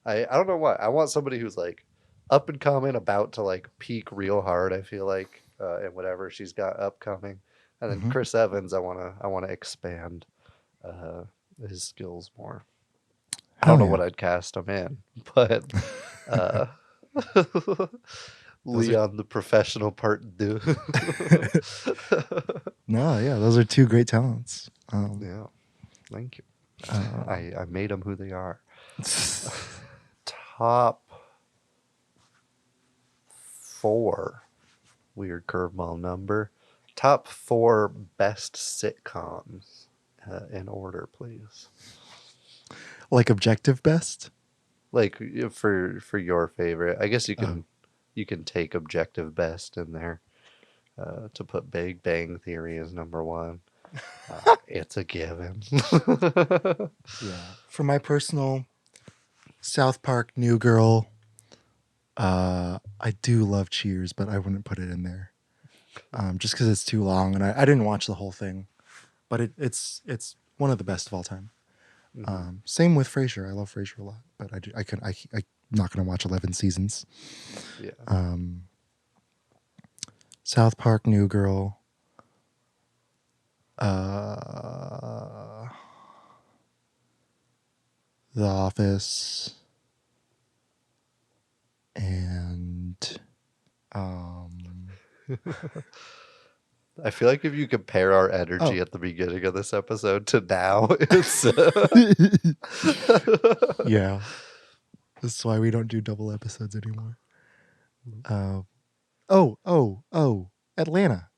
I don't know why. I want somebody who's like up and coming, about to like peak real hard. I feel like in whatever she's got upcoming, and then Chris Evans. I wanna expand his skills more. I don't know what I'd cast him in, but Leon the professional part two. No, yeah, those are two great talents. Yeah, thank you. I made them who they are. Top 4, weird curveball number. Top 4 best sitcoms in order, please. Like objective best? Like for your favorite. I guess you can take objective best in there to put Big Bang Theory as number 1. It's a given. Yeah. For my personal South Park, New Girl, I do love Cheers, but I wouldn't put it in there just because it's too long, and I didn't watch the whole thing, but it's one of the best of all time. Same with Frasier. I love Frasier a lot, but I'm not gonna watch 11 seasons. Yeah. South Park, New Girl. The Office, and I feel like if you compare our energy at the beginning of this episode to now, it's yeah, that's why we don't do double episodes anymore. Atlanta.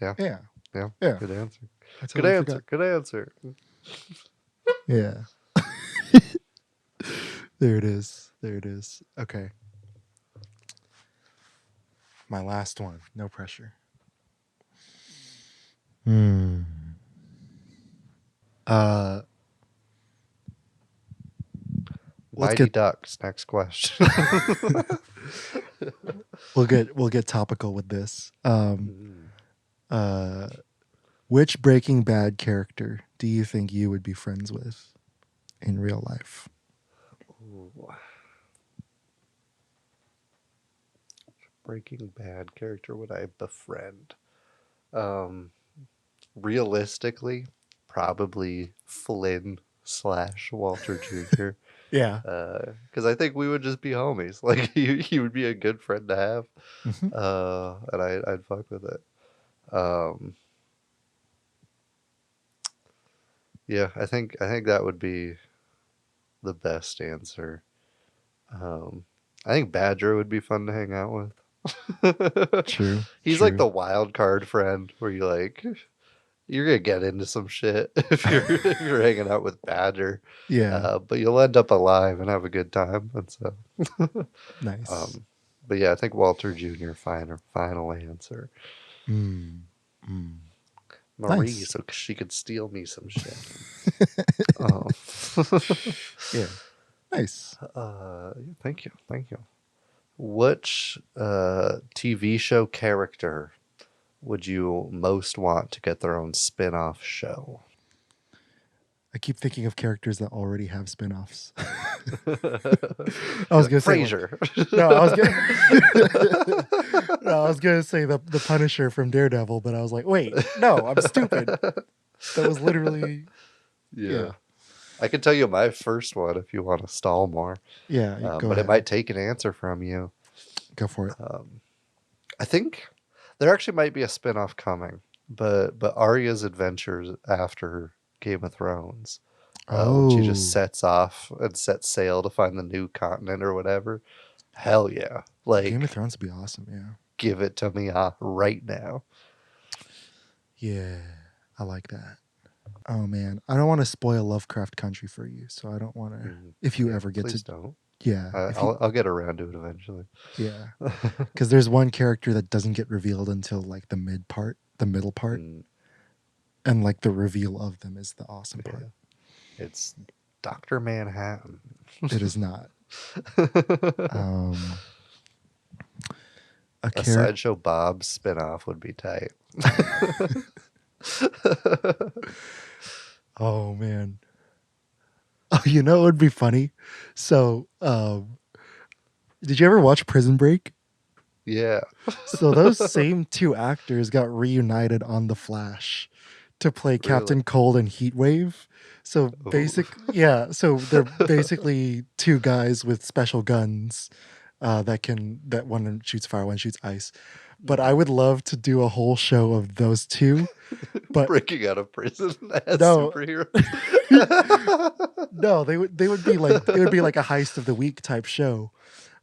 Yeah. Yeah. Good answer. I totally forgot. Good answer. Yeah. There it is. Okay. My last one. No pressure. Mighty Ducks. Next question. We'll get topical with this. Which Breaking Bad character do you think you would be friends with in real life? Ooh. Breaking Bad character would I befriend? Realistically, probably Flynn / Walter Jr. Yeah. Because I think we would just be homies. Like he would be a good friend to have, and I'd fuck with it. Yeah, I think that would be the best answer. I think Badger would be fun to hang out with. True. He's like the wild card friend where you're gonna get into some shit if you're hanging out with Badger. Yeah. But you'll end up alive and have a good time. And so nice. But yeah, I think Walter Jr. final answer. Marie, Nice. so she could steal me some shit. Yeah. Nice. Thank you. Which TV show character would you most want to get their own spin-off show? I keep thinking of characters that already have spin-offs. I was gonna say Frasier. I was gonna say the Punisher from Daredevil, but I was like, wait, no, I'm stupid. That was literally Yeah. I can tell you my first one if you want to stall more. Yeah, go but ahead. it might take an answer from you. Go for it. I think there actually might be a spin-off coming, but Arya's adventures after Game of Thrones. When she just sets off and sets sail to find the new continent or whatever. Hell yeah. Like Game of Thrones would be awesome, yeah. Give it to me right now. Yeah, I like that. Oh man, I don't want to spoil Lovecraft Country for you, so I don't want to. If you ever get Please to, don't. yeah, I'll get around to it eventually. yeah, because there's one character that doesn't get revealed until like the middle part, and like the reveal of them is the awesome part. It's Dr. Manhattan. It is not. Um, a A character. Sideshow Bob spinoff would be tight. Oh man. Oh, you know it would be funny. So, did you ever watch Prison Break? Yeah. So those same two actors got reunited on The Flash to play Captain Cold and Heatwave. So so they're basically two guys with special guns that one shoots fire, one shoots ice. But I would love to do a whole show of those two. But Breaking out of prison as No. superheroes. no, they would be like it would be like a heist of the week type show.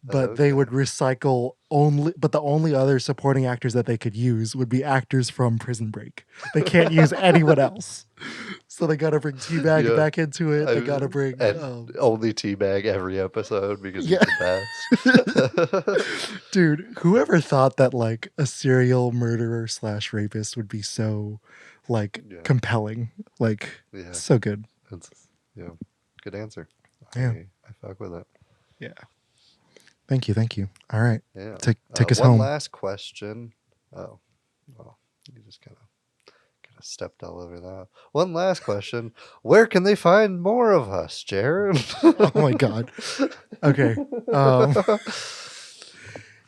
But they would recycle but the only other supporting actors that they could use would be actors from Prison Break. They can't use anyone else. So they got to bring T-Bag back into it. They got to bring only Teabag every episode because Yeah. he's the best. Dude, whoever thought that like a serial murderer / rapist would be so like compelling, like Yeah. so good. That's, good answer. Yeah. I fuck with it. Yeah. Thank you. All right. Yeah. Take us one home. last question. Oh, well, you just kind of stepped all over that. One last question. Where can they find more of us, Jared? Oh my God. Okay.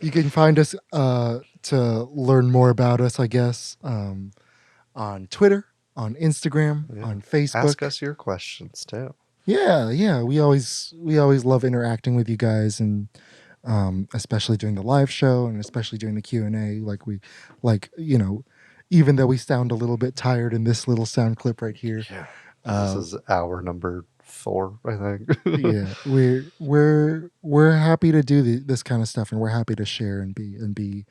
You can find us to learn more about us, I guess, on Twitter, on Instagram, on Facebook. Ask us your questions too. Yeah. We always love interacting with you guys, and especially during the live show and especially during the Q&A. Even though we sound a little bit tired in this little sound clip right here. Yeah. This is hour number 4, I think. Yeah, we're happy to do this kind of stuff, and we're happy to share and be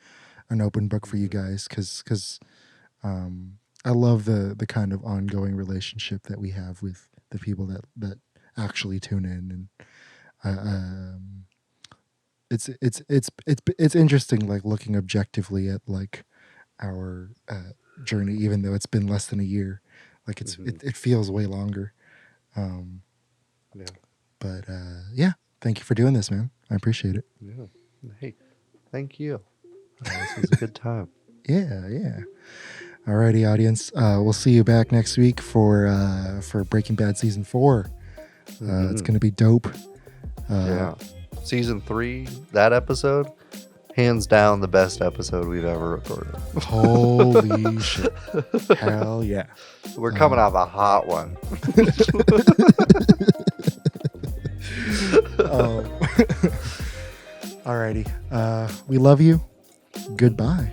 an open book for you guys, because I love the kind of ongoing relationship that we have with the people that actually tune in, and it's interesting, like looking objectively at like our journey, even though it's been less than a year. Like it feels way longer. But thank you for doing this, man. I appreciate it. Yeah. Hey, thank you. This was a good time. Yeah. Alrighty, audience. We'll see you back next week for Breaking Bad season 4. It's gonna be dope. Season 3, that episode, hands down the best episode we've ever recorded. Holy shit. Hell yeah. We're coming off a hot one. Alrighty. We love you. Goodbye.